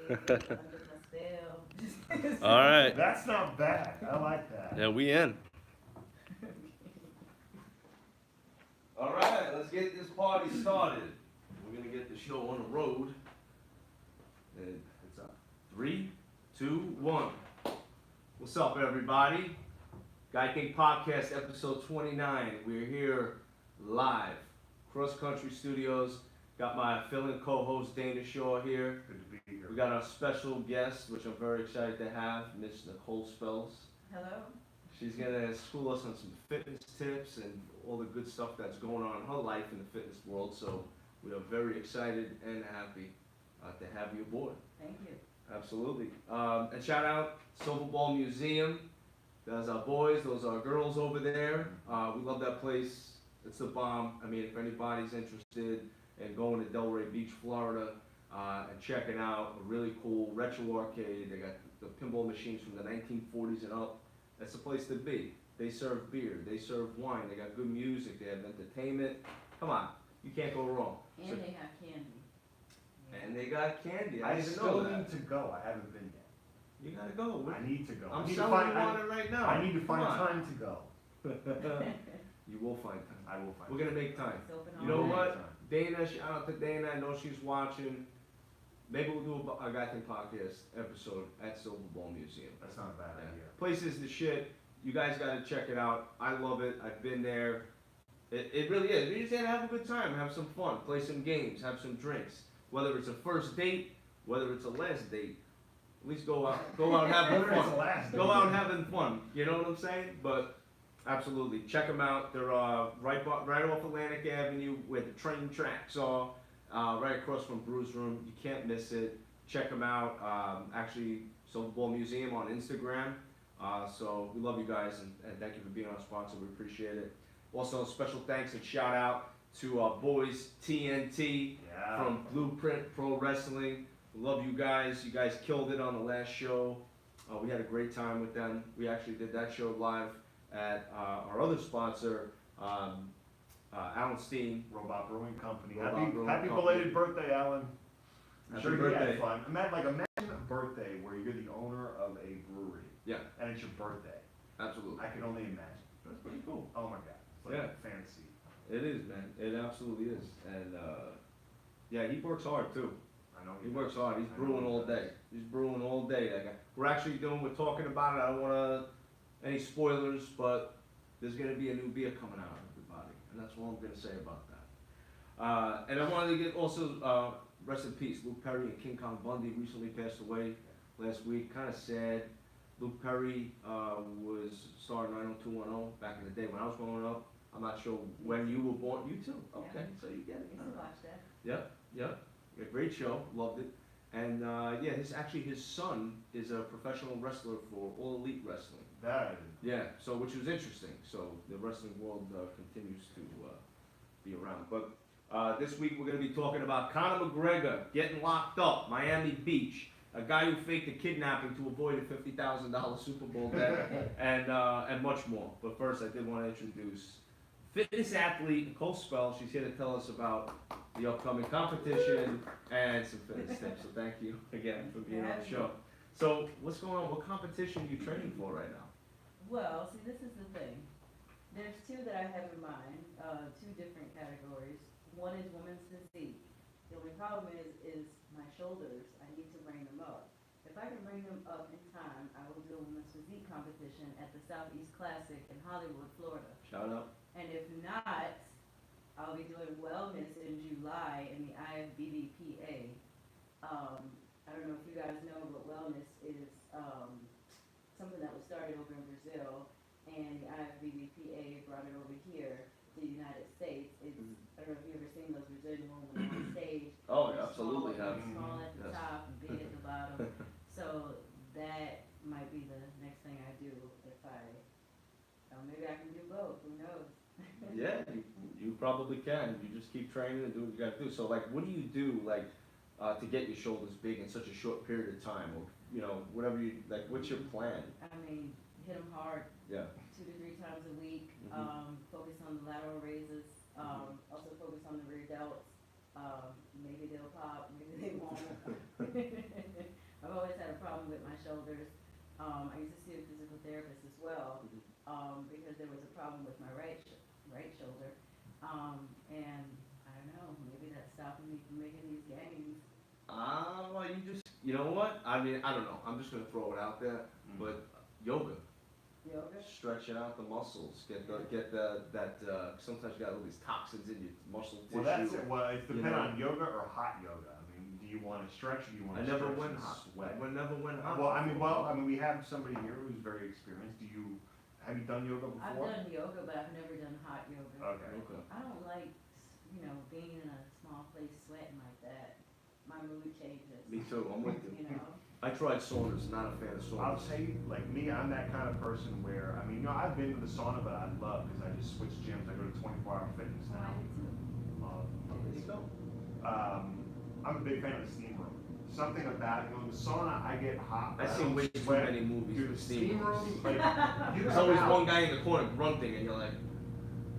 under my spell. All right. That's not bad. I like that. Yeah, we in. All right, let's get this party started. We're gonna get the show on the road. And it's up. 3, 2, 1. What's up, everybody? Guy King Podcast, episode 29. We're here live, Cross Country Studios. Got my fill-in co-host Dana Shaw here. Good to be here. We got our special guest, which I'm very excited to have, Miss Nichole Spells. Hello. She's gonna school us on some fitness tips and all the good stuff that's going on in her life in the fitness world. So we are very excited and happy to have you aboard. Thank you. Absolutely. And shout out Silver Ball Museum. Those are boys, those are girls over there. We love that place. It's the bomb. I mean, if anybody's interested in going to Delray Beach, Florida, and checking out a really cool retro arcade. They got the pinball machines from the 1940s and up. That's the place to be. They serve beer, they serve wine, they got good music, they have entertainment. Come on, you can't go wrong. And So- they have candy. and they got candy. I I didn't still know need that. to go. I haven't been yet. You gotta go. I need to go. I I'm need to selling find, you on it right now. I need to Come find on. time to go. You will find time. I will find We're gonna make time. It's open You all know night. what? Dana, shout out to Dana. I know she's watching. Maybe we'll do a Guy King Podcast episode at Silver Ball Museum. That's not a bad Yeah. idea. Place is the shit. You guys gotta check it out. I love it. I've been there. It really is. You just gotta have a good time, have some fun, play some games, have some drinks. Whether it's a first date, whether it's a last date, at least go out having Whether it's the fun. last Go day. out having fun. You know what I'm saying? But absolutely, check them out. They're right off Atlantic Avenue where the train tracks are, right across from Brews Room. You can't miss it. Check them out. Actually, Silver Ball Museum on Instagram. So we love you guys and thank you for being our sponsor. We appreciate it. Also, special thanks and shout out to our boys TNT Yeah. from Blueprint Pro Wrestling. We love you guys. You guys killed it on the last show. We had a great time with them. We actually did that show live at our other sponsor, Alan Steen. Robot Brewing Company. Robot happy Brewing happy Company. belated birthday, Alan. I'm Happy sure you birthday. had fun. Imagine a birthday where you're the owner of a brewery. Yeah. And it's your birthday. Absolutely. I can only imagine. That's pretty cool. Oh my god. It's like Yeah. fantasy. It is, man. It absolutely is. And yeah, he works hard too. I know He works hard. He's I know brewing he all does. day. He's brewing all day. That guy. We're talking about it. I don't want any spoilers, but there's gonna be a new beer coming out, everybody, and that's all I'm gonna say about that. And I wanted to get also rest in peace. Luke Perry and King Kong Bundy recently passed away last week. Kind of sad. Luke Perry was starring 90210 back in the day when I was growing up. I'm not sure when you were born. You too. Okay, Yeah. so you get it. I used to watch that. Yep, yep. A great show, loved it. And yeah, his son is a professional wrestler for All Elite Wrestling. That Yeah, so which was interesting. So the wrestling world continues to be around. But this week we're going to be talking about Conor McGregor getting locked up, Miami Beach, a guy who faked a kidnapping to avoid a $50,000 Super Bowl bet, and much more. But first, I did want to introduce fitness athlete Nichole Spells. She's here to tell us about the upcoming competition and some fitness tips. So thank you again for being on the show. So what's going on? What competition are you training for right now? Well, see, this is the thing. There's two that I have in mind, two different categories. One is women's physique. The only problem is my shoulders. I need to bring them up. If I can bring them up in time, I will do a women's physique competition at the Southeast Classic in Hollywood, Florida. Shout out. And if not, I'll be doing wellness in July in the IFBBPA. I don't know if you guys know, but wellness is something that was started over in Brazil, and the IFBBPA brought it over here to the United States. It's, I don't know if you've ever seen those Brazilian women on stage. Oh, They're yeah, absolutely small, have. they're small at the Yes. top, big at the bottom. So that might be the next thing I do if maybe I can do both. Who knows? Yeah, you probably can. You just keep training and do what you gotta do. So like, what do you do like to get your shoulders big in such a short period of time, or whatever you like? What's your plan? I mean, hit them hard Yeah. 2 to 3 times a week. Mhm. Focus on the lateral raises. Also focus on the rear delts. Maybe they'll pop, maybe they won't. always had a problem with my shoulders. I used to see a physical therapist as well, because there was a problem with my right shoulder. And I don't know, maybe that's stopping me from making these gains. Well, you know what? I mean, I don't know. I'm just gonna throw it out there, but yoga. Yoga? Stretch out the muscles. Sometimes you got all these toxins in your muscle tissue. Well, that's it. Well, it's depending know. on yoga or hot yoga. I mean, do you want to stretch or do you want I to never stretch went and hot. sweat? I never went hot. Well, I mean, we have somebody here who's very experienced. Have you done yoga I've before? done yoga, but I've never done hot yoga. Okay. I don't like, being in a small place sweating like that. My mood changes. Me too. I'm with you. You know? I tried saunas. Not a fan of I'll saunas. say, like me, I'm that kind of person where, I mean, I've been to the sauna, but I love, because I just switched gyms. I go to 24-hour fitness Oh, I now. do too. There you go. I'm a big fan of the steam room. Something about it, in the sauna, I get hot. I've I seen don't way too sweat. many movies Dude, with the steam rooms. like, you There's come always out- one guy in the corner grunting, and you're like,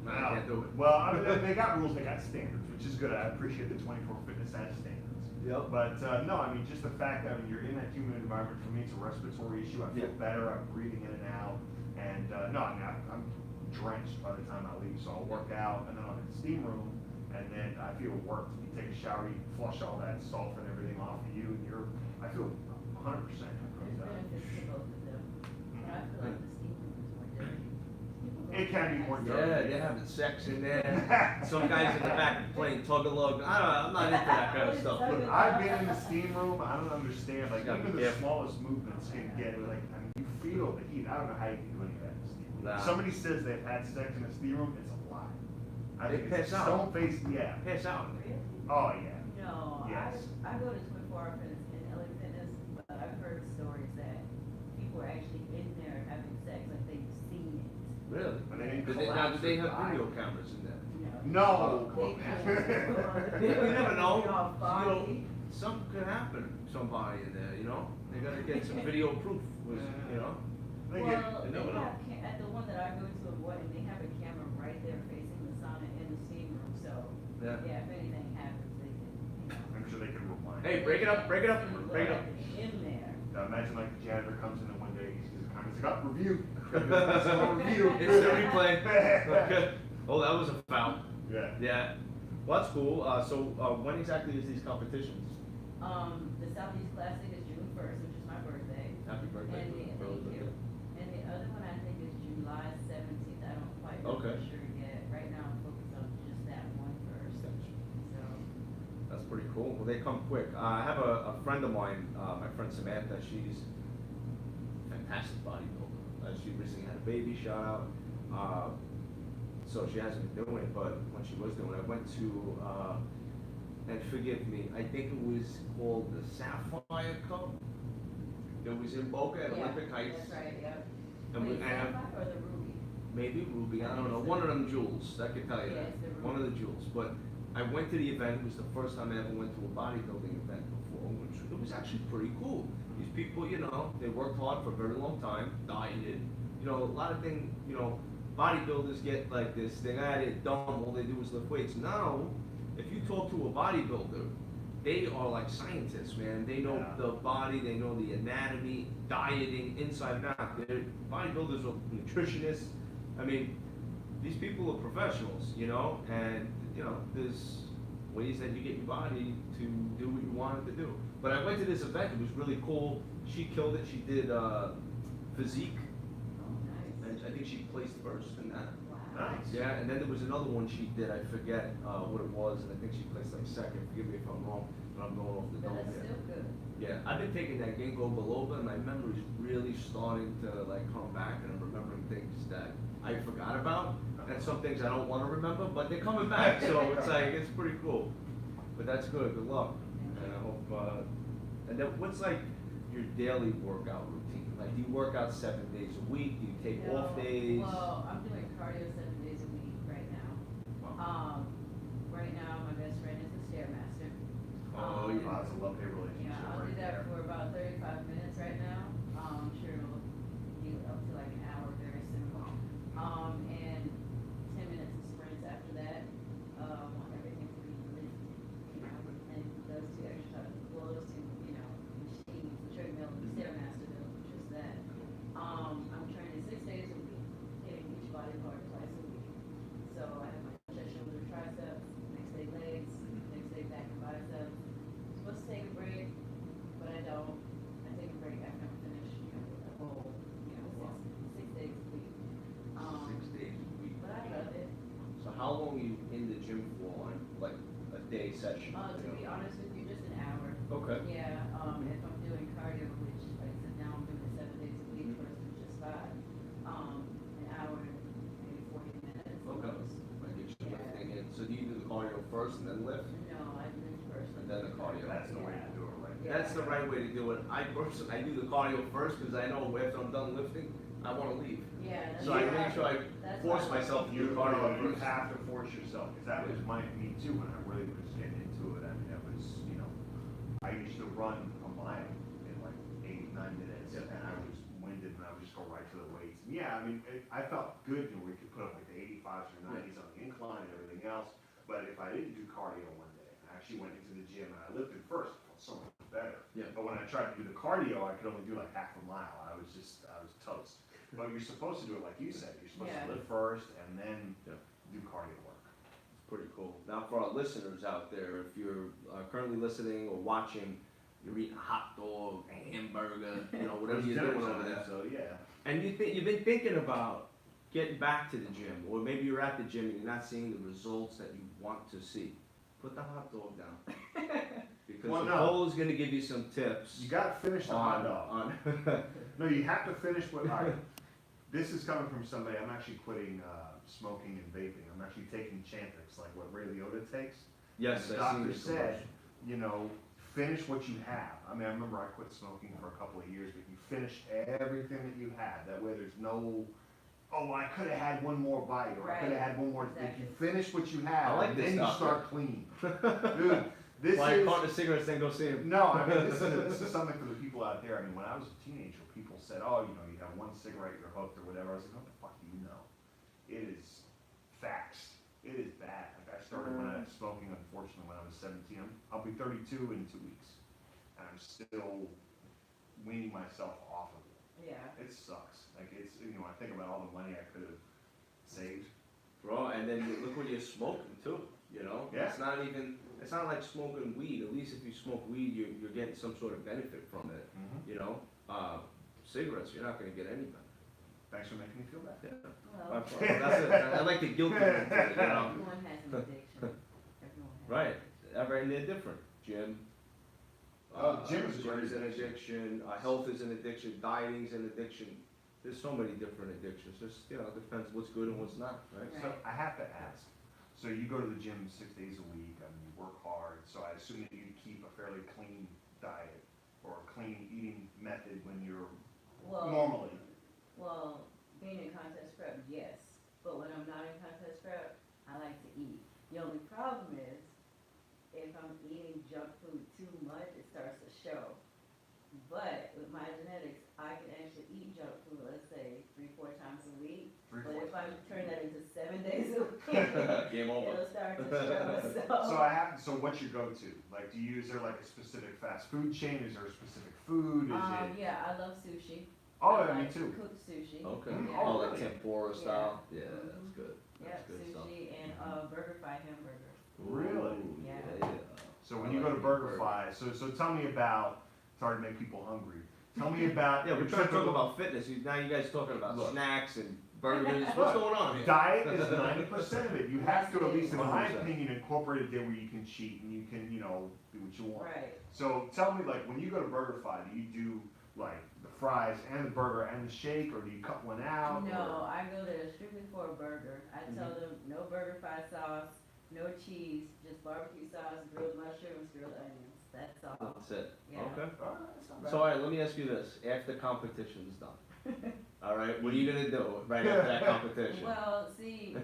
no, I can't do it. Well, I mean, they got rules, they got standards, which is good. I appreciate the 24 fitness has standards. Yep. But no, I mean, just the fact that you're in that humid environment, for me, it's a respiratory issue. I feel Yeah. better. I'm breathing in and out. And no, I mean, I'm drenched by the time I leave. So I'll work out, and then I'm in the steam room, and then I feel worked. You take a shower, you flush all that sulfur and everything off of you, and I feel 100%. There's benefits to both of them. But I feel like the steam room is more dirty. People go It can be have more sex. dirty. Yeah, they're having sex in there. Some guys in the back playing tug-of-lug. I'm not into that kind of stuff. Look, I've been in the steam room. I don't understand. Like, Gotta be even the careful. smallest movements can get, like, I mean, you feel the heat. I don't know how you can do any of that in the steam room. Nah. If somebody says they've had sex in a steam room, it's a lie. I They think it's pass out. stone face, yeah. Pass out. Really? Oh, yeah. No, Yes. I go to 24-hour fitness and LA Fitness, but I've heard stories that people are actually in there having sex, like they've seen it. Really? But they didn't Do collapse they or have die. video cameras in there? No. They You never know. You know, foggy. Something could happen to somebody in there, you know? They gotta get some video proof, you know? They Well, get, you they never know. have, at the one that I go to avoid, they have a camera right there facing the sauna in the steam room, so, Yeah. yeah, if anything happens, they can, I'm sure they can rewind. Hey, break it up, break it up, see break it up. what in there. Now, imagine like the janitor comes in and one day he sees a comment, he's like, oh, review. Review. It's the replay. Okay. Oh, that was a foul. Yeah. Yeah. Well, that's cool. When exactly is these competitions? The Southeast Classic is June 1st, which is my birthday. Happy birthday. And thank you. And the other one I think is July 17th. I don't quite know Okay. for sure yet. Right now I'm focused on just that one first. So, That's pretty cool. Well, they come quick. I have a friend of mine, my friend Samantha. She's a fantastic bodybuilder. She recently had a baby, shout out. So she hasn't been doing it, but when she was doing it, I went to, and forgive me, I think it was called the Sapphire Cup. It was in Boca at yeah, Olympic Heights. that's right, yep. And Wait, we, and Sapphire or the Ruby? maybe Ruby, I don't know, one of them jewels, I can tell you Yeah, that, it's the one of the Ruby. jewels, but I went to the event, it was the first time I ever went to a bodybuilding event before, which, it was actually pretty cool. These people, you know, they worked hard for a very long time, dieted, you know, a lot of things, you know, bodybuilders get like this thing, they're dumb, all they do is lift weights. No, if you talk to a bodybuilder, they are like scientists, man. They know Yeah. the body, they know the anatomy, dieting, inside and out. They're bodybuilders are nutritionists. I mean, these people are professionals, you know, and, you know, there's ways that you get your body to do what you want it to do. But I went to this event, it was really cool. She killed it, she did physique, Oh, nice. and I think she placed first in that. Wow. Nice. Yeah, and then there was another one she did, I forget what it was, and I think she placed like second, forgive me if I'm wrong, but I'm going off the But dome that's here. still good. Yeah, I've been taking that ginkgo biloba, and my memory's really starting to like come back, and I'm remembering things that I forgot about, and some things I don't wanna remember, but they're coming back, so it's like, it's pretty cool. But that's good luck, and I hope, and then what's like your daily workout routine? Like, do you work out 7 days a week, do you take No, off days? Well, I'm doing cardio 7 days a week right now. Wow. Right now, my best friend is the Stairmaster. Oh, Oh, yeah. that's a love-hate relationship Yeah, I'll right do that there. for about 35 minutes right now. I'm sure it'll be up to like an hour very soon. And 10 minutes of sprints after that. Want everything to be lifted, you know, and those two exercises, well, those two, you know, machines, the treadmill gym for on like a day session? To be honest with you, just an hour. Okay. Yeah, if I'm doing cardio, which like I said, now I'm doing it 7 days a week, first was just 5, an hour, maybe 40 minutes. Okay. Most. I get you Yeah. lifting in. So do you do the cardio first and then lift? No, I lift first. And then the cardio. That's the way to do it, right? Yeah. That's the right way to do it. I do the cardio first because I know after I'm done lifting, I want to leave. Yeah. That's So I why- make sure I that's force why I myself to do You, the cardio you first. have to force yourself, because that was me too, when I really was getting into it. I mean, it was, I used to run a mile in like 8, 9 minutes, Yeah. and I was winded, and I would just go right to the weights. And yeah, I mean, I felt good, we could put up like the 85s or 90s on the incline and everything else, but if I didn't do cardio one day, I actually went into the gym and I lifted first, I felt so much better. Yeah. But when I tried to do the cardio, I could only do like half a mile. I was toast. But you're supposed to do it like you said. You're supposed Yeah. to lift first and then Yeah. do cardio work. It's pretty cool. Now for our listeners out there, if you're currently listening or watching, you're eating a hot dog, a hamburger, whatever There's you're doing dinners over on there. it, So yeah. And you've been thinking about getting back to the gym, or maybe you're at the gym and you're not seeing the results that you want to see. Put the hot dog down. Because Well, no. Nichole is going to give you some tips. You gotta finish the hot dog. on No, you have to finish what, all right. This is coming from somebody, I'm actually quitting smoking and vaping. I'm actually taking Chantix, like what Ray Liotta takes. Yes, The I seen doctor this said, commercial. finish what you have. I mean, I remember I quit smoking for a couple of years, but you finish everything that you had. That way there's no, oh, I could have had one more bite, or I could have had one more. If Exactly. you finish what you have, I like and this then you stuff, start clean. Dude, this Like is, caught the cigarettes, then go see him. no, I mean, this is something for the people out there. I mean, when I was a teenager, people said, oh, you have one cigarette, you're hooked, or whatever. I was like, what the fuck do you know? It is facts. It is bad. Like, I started when I was smoking, unfortunately, when I was 17. I'll be 32 in 2 weeks. And I'm still weaning myself off of it. Yeah. It sucks. Like, it's, I think about all the money I could have saved. Bro, and then look what you're smoking too, Yeah. It's not like smoking weed. At least if you smoke weed, you're getting some sort of benefit from it, Cigarettes, you're not gonna get any benefit. Thanks for making me feel bad. Yeah. Well, That's it. I like the guilty into it, everyone has an addiction. Everyone has. Right, and they're different. Gym. Gym is a gym great is an addiction. addiction, health is an addiction, dieting is an addiction. There's so many different addictions. Just, it depends what's good and what's not, right? So I have to ask, so you go to the gym 6 days a week, I mean, you work hard, so I assume that you keep a fairly clean diet or a clean eating method when you're normally. Well, being in contest prep, yes, but when I'm not in contest prep, I like to eat. The only problem is, if I'm eating junk food too much, it starts to show. But with my genetics, I can actually eat junk food, let's say 3-4 times a week. But if I turn that into 7 days a week, Game over. it'll start to show. So what's your go-to? Like, is there like a specific fast food chain? Is there a specific food? Is it? Yeah, I love sushi. Oh, I yeah, me like too. Cooked sushi. Okay. Mm, Yeah. Oh, like really? tempura style? Yeah, Mhm. that's good. Yep, That's good stuff. sushi and BurgerFi hamburgers. Really? Ooh, Yeah. So when you go to BurgerFi, so tell me about, sorry to make people hungry, tell me about. Yeah, we're your trying to talk typical- about fitness. Now you guys talking about Look. snacks and burgers. What's Look, going on here? Diet is 90% of it. You have to, at least in my 100%. opinion, incorporate it there where you can cheat and you can, do what you want. Right. So tell me, like, when you go to BurgerFi, do you do like the fries and the burger and the shake, or do you cut one out? No, I go there strictly for a burger. I tell them no BurgerFi sauce, no cheese, just barbecue sauce, grilled mushrooms, grilled onions. That's all. That's it. Yeah. Okay. Alright, that's not bad. So, all right, let me ask you this. After competition's done, all right, what are you gonna do right after that competition? Well, see,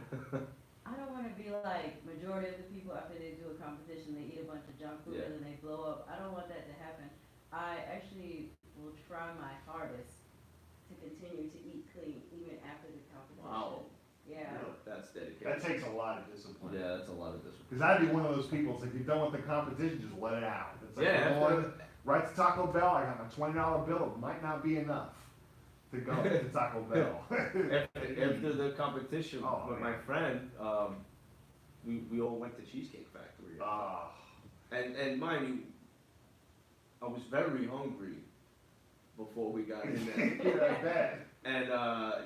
I don't want to be like majority of the people after they do a competition, they eat a bunch of junk food Yeah. and then they blow up. I don't want that to happen. I actually will try my hardest to continue to eat clean even after the competition. Wow. Yeah. Really? That's dedication. That takes a lot of discipline. Yeah, that's a lot of discipline. Because I'd be one of those people, it's like, you're done with the competition, just let it out. It's like, Yeah, you know what? Right to Taco Bell, I got my $20 bill, it might not be enough to go to Taco Bell. After the competition Oh, with my man. friend, we all went to Cheesecake Factory. Ah, And mind you, I was very hungry before we got in there. yeah, I bet. And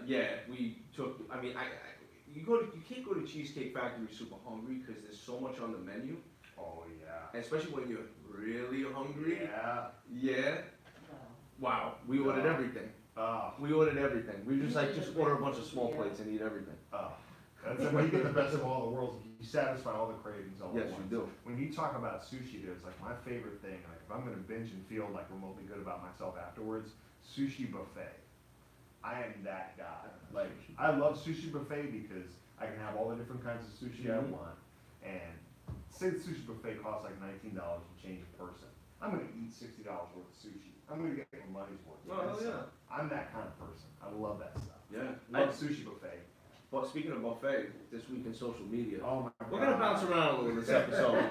yeah, we took. I mean, you can't go to Cheesecake Factory super hungry because there's so much on the menu, Oh, yeah. and especially when you're really hungry. Yeah. Yeah. Wow. We ordered No. everything. Oh, We ordered everything. We just order a bunch of small plates and eat everything. oh. That's when you get the best of all the worlds. You satisfy all the cravings all Yes, at once. you do. When you talk about sushi, there's like my favorite thing. Like if I'm gonna binge and feel like remotely good about myself afterwards, sushi buffet. I am that guy. Like I love sushi buffet because I can have all the different kinds of sushi I Mhm. want. And say the sushi buffet costs like $19 and change a person. I'm gonna eat $60 worth of sushi. I'm gonna get my money's worth. Oh, And so yeah. I'm that kind of person. I love that stuff. Yeah. Love sushi buffet. But speaking of buffet, this week in social media, Oh my god. we're gonna bounce around a little this episode.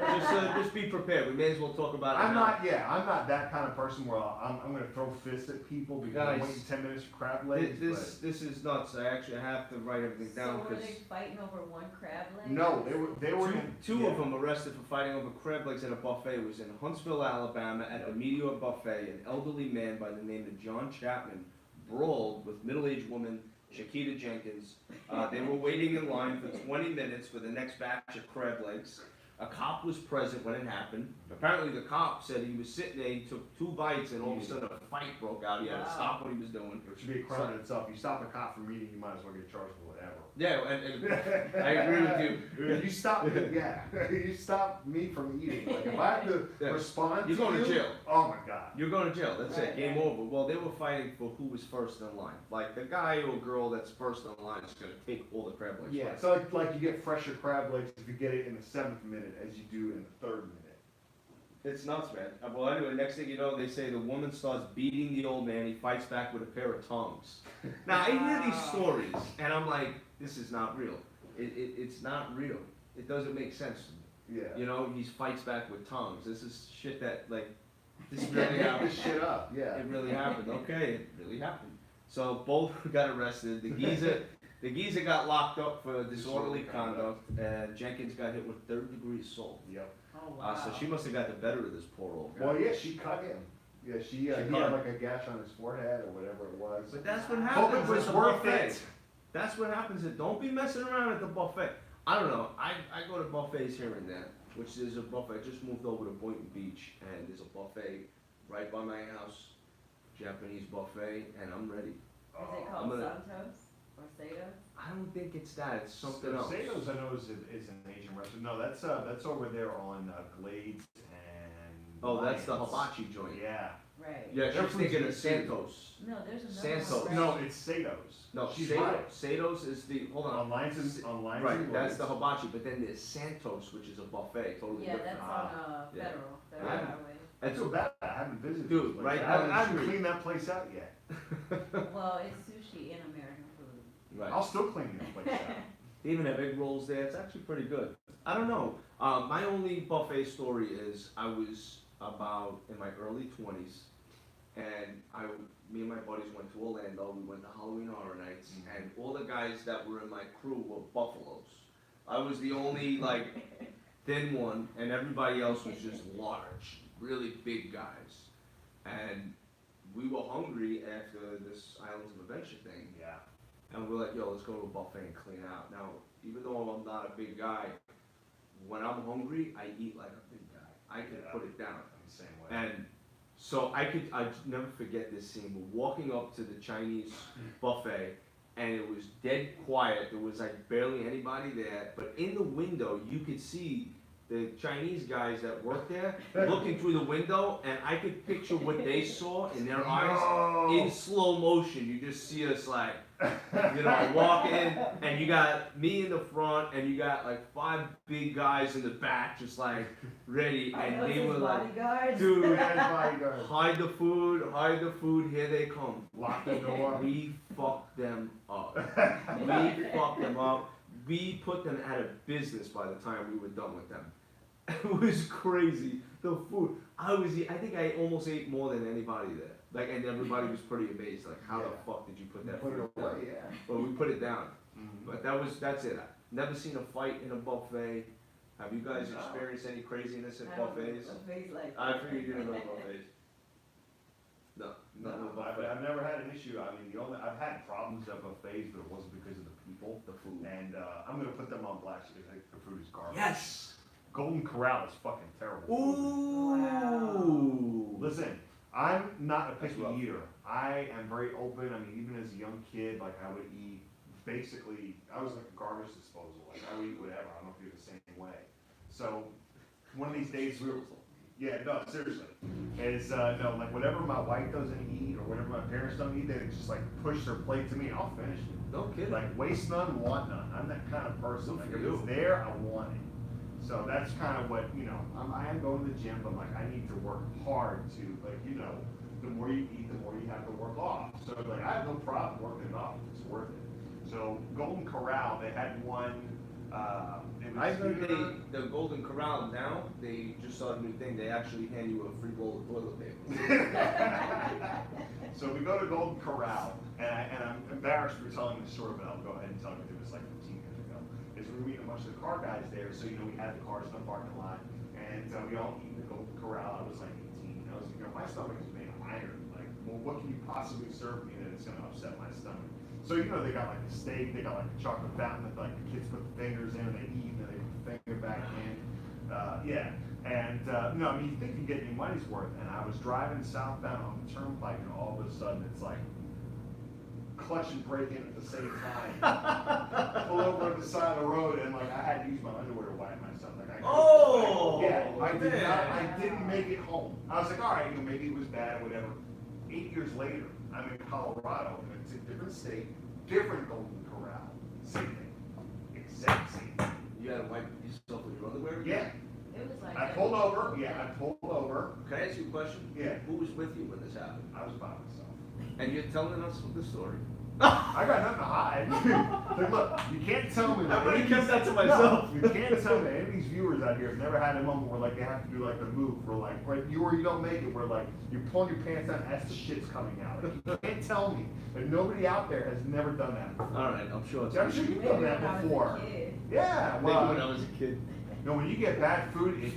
just be prepared. We may as well talk about it. I'm now. I'm not that kind of person where I'm gonna throw fists at people because I'm Guys, waiting 10 minutes for crab legs. This is nuts. I actually have to write everything down So were because they fighting over one crab leg? no, they were two of them arrested for fighting over crab legs at a buffet. It was in Huntsville, Alabama, at the Meteor Buffet. An elderly man by the name of John Chapman brawled with middle-aged woman Shakita Jenkins. They were waiting in line for 20 minutes for the next batch of crab legs. A cop was present when it happened. Apparently the cop said he was sitting there, he took 2 bites, and all of a sudden a fight broke out. He had to Wow. stop what he was doing. It should be a crime in itself. You stop a cop from eating, you might as well get charged for whatever. Yeah, and I agree with you. You stop me, yeah. You stop me from eating. Like if I have to Yeah. respond You're to going to you, jail. oh my god. You're going to jail. That's it. Right, Game right. over. Well, they were fighting for who was first in line. Like the guy or girl that's first in line is going to take all the crab legs. Yeah, first. so like you get fresher crab legs if you get it in the 7th minute as you do in the 3rd minute. It's nuts, man. Well, anyway, next thing you know, they say the woman starts beating the old man. He fights back with a pair of tongs. Now, I hear these Wow. stories, and I'm like, this is not real. It's not real. It doesn't make sense to me. Yeah. You know, he fights back with tongs. This is shit that, like, this You really can't make happened. this shit up, yeah. It really happened. Okay, it really happened. So both got arrested. The geezer got locked up for disorderly conduct, and Jenkins got hit with 3rd-degree assault. Yep. Oh, wow. So she must have got the better of this poor old guy. Well, yeah, she cut him. Yeah, he cut had him. like a gash on his forehead or whatever it was. But that's what Hope happens it was at the worth buffet. it. That's what happens. Don't be messing around at the buffet. I don't know. I go to buffets here and there, which is a buffet. I just moved over to Boynton Beach, and there's a buffet right by my house, Japanese buffet, and I'm ready. Is it I'm called gonna- Santos or Sato? I don't think it's that. It's something else. Sato's, I know, is an Asian restaurant. No, that's over there on Glades and. Oh, that's the Lyons. hibachi joint. Yeah. Right. Yeah, They're she's thinking from of Santos. No, there's another Santos. one. No, right? it's Sato's. No, She's Sato, right. Sato's is the, hold on. On Lyons and Right, that's Glades. the hibachi, but then there's Santos, which is a buffet, totally Yeah, different. that's on Yeah. Federal Yeah. Highway. I feel bad. I haven't visited. Dude, this place. right, I haven't I even agree. cleaned that place out yet. Well, it's sushi and American food. Right. I'll still clean this place out. They even have egg rolls there. It's actually pretty good. I don't know. My only buffet story is I was about in my early 20s, and me and my buddies went to Orlando. We went to Halloween Horror Nights, and all the guys that were in my crew were buffaloes. I was the only like thin one, and everybody else was just large, really big guys. And we were hungry after this Islands of Adventure thing. Yeah. And we're like, yo, let's go to a buffet and clean out. Now, even though I'm not a big guy, when I'm hungry, I eat like a big guy. I can Yeah. put it down. I'm the same way. And so I'd never forget this scene. We're walking up to the Chinese buffet, and it was dead quiet. There was like barely anybody there. But in the window, you could see the Chinese guys that worked there looking through the window, and I could picture what they saw in their eyes in slow motion. You just see us like, you know, walk in, and you got me in the front, and you got like 5 big guys in the back, just like ready, I and know they his were like, bodyguards. dude, Bodyguard. hide the food, here they come. Lock the door. We fucked them up. We fucked them up. We put them out of business by the time we were done with them. It was crazy. The food. I think I almost ate more than anybody there. Like, and everybody was pretty amazed. Like, how the Yeah. fuck did you put that Put food it down? away, yeah. But we put it down. Mhm. But that's it. I've never seen a fight in a buffet. Have you guys No. experienced any craziness at I don't know, buffets? a face like I that. figured you didn't know buffets. No, not with No, buffet. I've never had an issue. I mean, I've had problems at buffets, but it wasn't because of the people, the food. And I'm gonna put them on blast because I think the food is garbage. Yes! Golden Corral is fucking terrible. Ooh! Listen, I'm not a That's picky rough. eater. I am very open. I mean, even as a young kid, like I would eat, basically, I was like a garbage disposal. Like I would eat whatever. I don't know if you're the same way. So, one of these days yeah, no, seriously. Is, no, like whatever my wife doesn't eat or whatever my parents don't eat, they just like push their plate to me. I'll finish it. No kidding. Like waste none, want none. I'm that kind of person. Good Like for if it's you. there, I want it. So that's kind of what, you know, I am going to the gym, but like I need to work hard to, like, you know, the more you eat, the more you have to work off. So like I have no problem working it off. It's worth it. So Golden Corral, they had one, it was I heard either- the Golden Corral now, they just saw a new thing, they actually hand you a free roll of toilet paper. So we go to Golden Corral, and I'm embarrassed for telling this story, but I'll go ahead and tell you it was like 15 years ago. Is we were meeting a bunch of the car guys there, so you know we had the cars in the parking lot, and we all eat in the Golden Corral. I was like 18. I was, you know, my stomach is made of iron. Like, well, what can you possibly serve me that it's gonna upset my stomach? So you know they got like a steak, they got like a chocolate fountain that like the kids put the fingers in, and they eat, and then they put the finger back in. Yeah, and no, I mean you think you get your money's worth. And I was driving southbound on the turnpike, and all of a sudden it's like clutch and brake in at the same time. Pull over at the side of the road, and like I had to use my underwear to wipe myself. Like I Oh, yeah, I did man. not. I didn't make it home. I was like, all right, you know, maybe it was bad or whatever. 8 years later, I'm in Colorado, and it's a different state, different Golden Corral, same thing, exact same thing. You had to wipe yourself with your underwear? Yeah, It was like. I pulled over. Yeah, I pulled over. Can I ask you a question? Yeah. Who was with you when this happened? I was by myself. And you're telling us the story? I got nothing to hide. Like, look, you can't tell me. I Like, would've any of kept these- that to myself. No, you can't tell me. Any of these viewers out here have never had a moment where like they have to do like a move where like right you or you don't make it where like you're pulling your pants down as the shit's coming out. Like, you can't tell me that nobody out there has never done that before. All right, I'm sure it's. I'm sure you've done that before. Yeah, Maybe when I well, was a kid. no, when you get bad food, it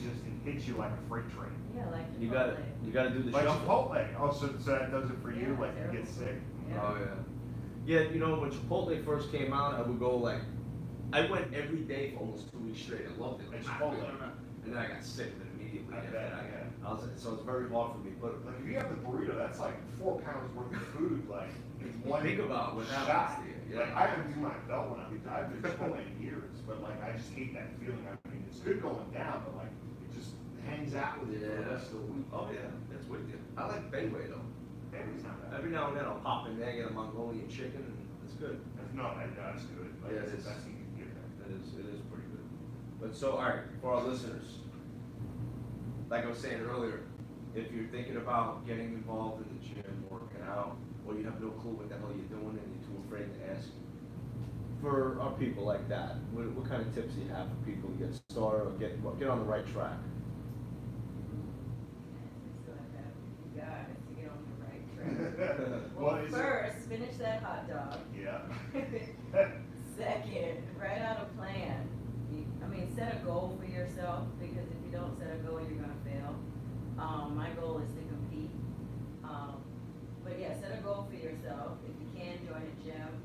hits you like a freight train. Yeah, like. You Chipotle. gotta do the Like shuffle. Chipotle. Oh, so that does it for you? Yeah, Like you terrible. get sick? Yeah. Oh, yeah. Yeah, you know, when Chipotle first came out, I would go like, I went every day for almost 2 weeks straight. I loved it. At Chipotle. And then I got sick of it immediately. I after bet, that. yeah. So it's very hard for me, but Like if you have the burrito, that's like 4 pounds worth of food, like in one think about what shot. happens to you. Yeah. Like I haven't do my belt when I've been Chipotle in years, but like I just hate that feeling. I mean, it's good going down, but like it just hangs out with you for the rest of the week. Oh yeah, that's with you. I like Benway though. Baby's not bad. Every now and then I'll pop in there, get a Mongolian chicken, and it's good. No, that's good. Like, Yeah, it's it is. the best thing you can get there. It is pretty good. But so, all right, for our listeners, like I was saying earlier, if you're thinking about getting involved in the gym, working out, or you have no clue what the hell you're doing and you're too afraid to ask, for our people like that, what kind of tips do you have for people to get started or get on the right track? So I have you guys to get on the right track. Well, Well, is it- first, finish that hot dog. Yeah. Second, write out a plan. Set a goal for yourself, because if you don't set a goal, you're gonna fail. My goal is to compete. But yeah, set a goal for yourself. If you can, join a gym.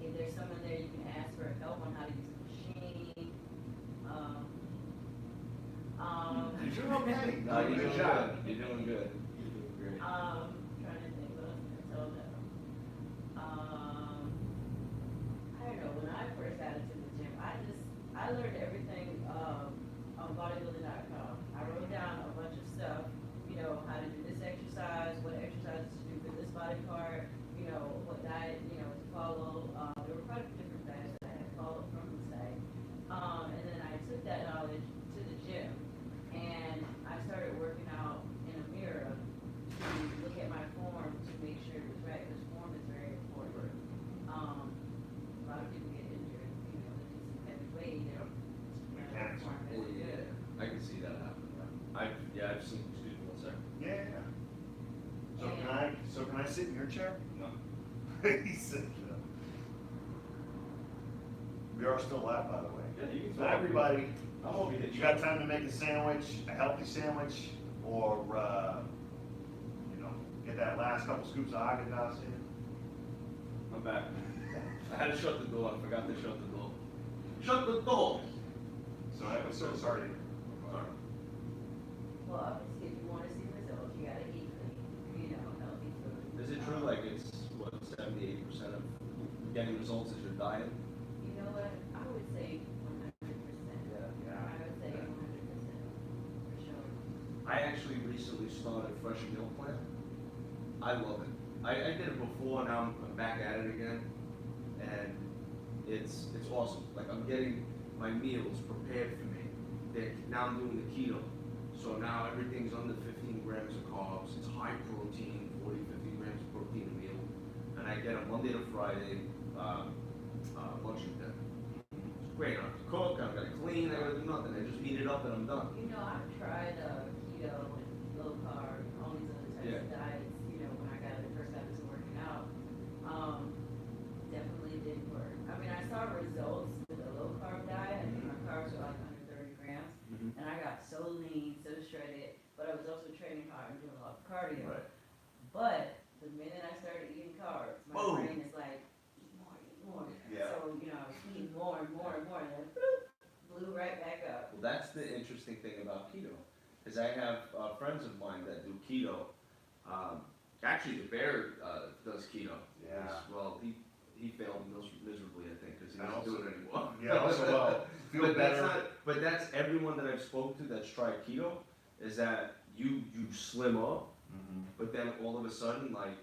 If there's someone there, you can ask for help on how to use a machine. You're doing okay. No, you're Good doing job. good. You're doing good. You're doing great. Trying to think what else can I tell them. I don't know, when I first got into the gym, I learned everything, on bodybuilding.com. I wrote down a bunch of stuff, how to do this exercise, what exercises to do for this body part, what diet, to follow. There were quite a few different diets that I had followed from the site. And then I took that knowledge to the gym, and I started working out in a mirror to look at my form to make sure it was right, because form is very important. A lot of people get injured, lifting some heavy weight, and Yeah. form isn't good. I can see that happening. I've seen, excuse me one second. Yeah. So can I sit in your chair? No. He said no. We are still live, by the way. Yeah, you can So talk. everybody, I'm over here. you got time to make a sandwich, a healthy sandwich, or get that last couple scoops of Haagen-Dazs in? I'm back. I had to shut the door. I forgot to shut the door. Shut the door. So I'm so sorry. Alright. Well, obviously, if you wanna see results, you gotta eat clean, healthy food. Is it true, like, it's, what, 70-80% of getting results is your diet? You know what, I would say 100%. Yeah. I would say 100%, for sure. I actually recently started fresh meal plan. I love it. I did it before, now I'm back at it again, and it's awesome. Like, I'm getting my meals prepared for me. Now I'm doing the keto, so now everything's under 15 grams of carbs. It's high protein, 40-50 grams of protein a meal, and I get a Monday to Friday lunch and dinner. It's great. I don't have to cook. I don't got to clean. I got to do nothing. I just heat it up and I'm done. You know, I've tried keto and low carb, all these other types of diets, when I first got into working out. Definitely didn't work. I mean, I saw results with a low carb diet. I think my carbs were like under 30 grams. And I got so lean, so shredded, but I was also training hard and doing a lot of cardio. Right. But the minute I started eating carbs, my Boom. brain is like, eat more, eat more. Yeah. So, I was eating more and more and more, and then bloop, blew right back up. Well, that's the interesting thing about keto, is I have friends of mine that do keto. Actually, the bear does keto. Yeah. Well, he failed miserably, I think, because he And doesn't do it anymore. Yeah, also, feel But that's better. but that's everyone that I've spoke to that's tried keto, is that you slim up, but then all of a sudden, like,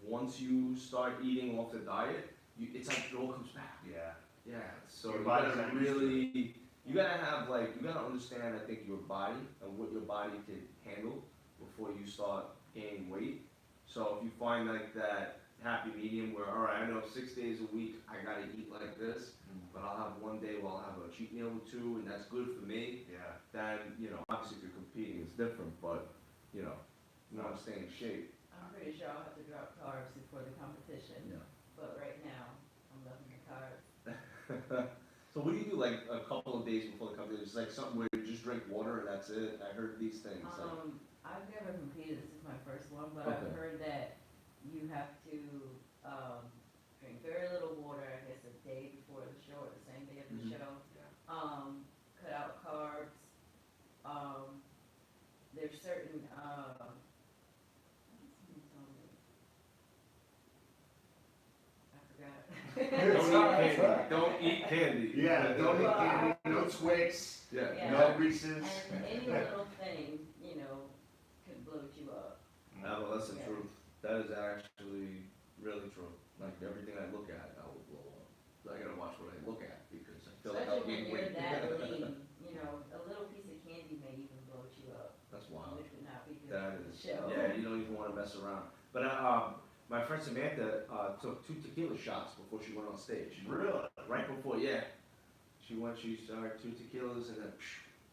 once you start eating off the diet, it's like it all comes back. Yeah. Yeah, so Your you body's gotta not used to really, you gotta have, like, you gotta understand, I think, your body and what your body can handle before you start gaining weight. So if you find like that happy medium where, all right, I know 6 days a week I gotta eat like this, but I'll have one day where I'll have a cheat meal or two, and that's good for me, Yeah. then, obviously if you're competing, it's different, but, you wanna stay in shape. I'm pretty sure I'll have to drop carbs before the competition. Yeah. But right now, I'm loving the carbs. So what do you do, like, a couple of days before the competition? It's like something where you just drink water and that's it? I heard these things, like. I've never competed, this is my first one, but Okay. I've heard that you have to, drink very little water, I guess, a day before the show or the same day of the show. Cut out carbs, there's certain, someone told me? I forgot. Don't eat candy. Yeah, don't eat candy, no Twix, Yeah. Yeah. no Reese's. And any little thing, could bloat you up. No, well, that's the Yeah. truth. That is actually really true. Like, everything I look at, I will blow up. I gotta watch what I look at, because I feel like I'll Especially when gain you're weight. that lean, a little piece of candy may even bloat you up, That's wild. which would not be good That for the is, show. yeah, you don't even wanna mess around. But, my friend Samantha, took 2 tequila shots before she went on stage. Really? Right before, yeah. She started 2 tequilas and then,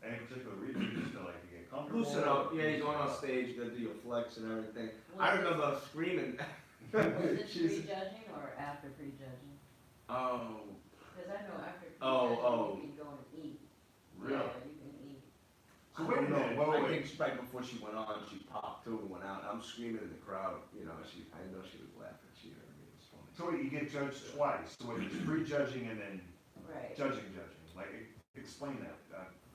Any particular reason, you just feel like you get comfortable? loosen up. Yeah, you're going on stage, you gotta do your flex and everything. I remember screaming. Was it She's- prejudging or after prejudging? Oh, Because I know after Oh, prejudging, you can go and eat. Really? Yeah, you can eat. So wait a minute, I wait. think right before she went on, she popped too and went out. I'm screaming in the crowd, I know she was laughing. She heard me. It was funny. So wait, you get judged twice, so it's prejudging and then Right. judging. Like, explain that.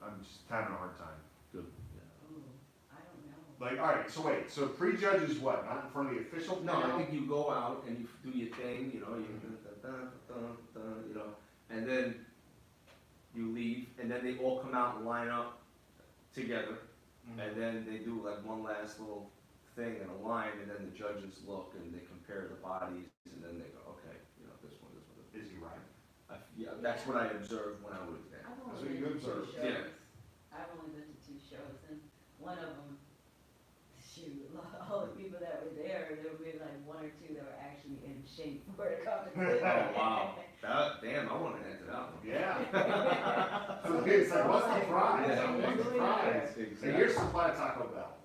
I'm just having a hard time. Good. Ooh, I don't know. Like, all right, so wait, so prejudge is what? Not in front of the official No, panel? I think you go out and you do your thing, and then you leave, and then they all come out and line up together, and then they do like one last little thing in a line, and then the judges look and they compare the bodies, and then they go, okay, this one. Is he right? Yeah, that's what I observed when I was there. I've That's only what you been to 2 observed. shows. Yeah. I've only been to 2 shows, and one of them, shoot, all the people that were there were maybe like 1 or 2 that were actually in shape for the competition. Oh, wow. Damn, I want to enter that one. Yeah. So it's like, what's the prize? Yeah. What's the prize? Exactly. And here's supply of Taco Bell.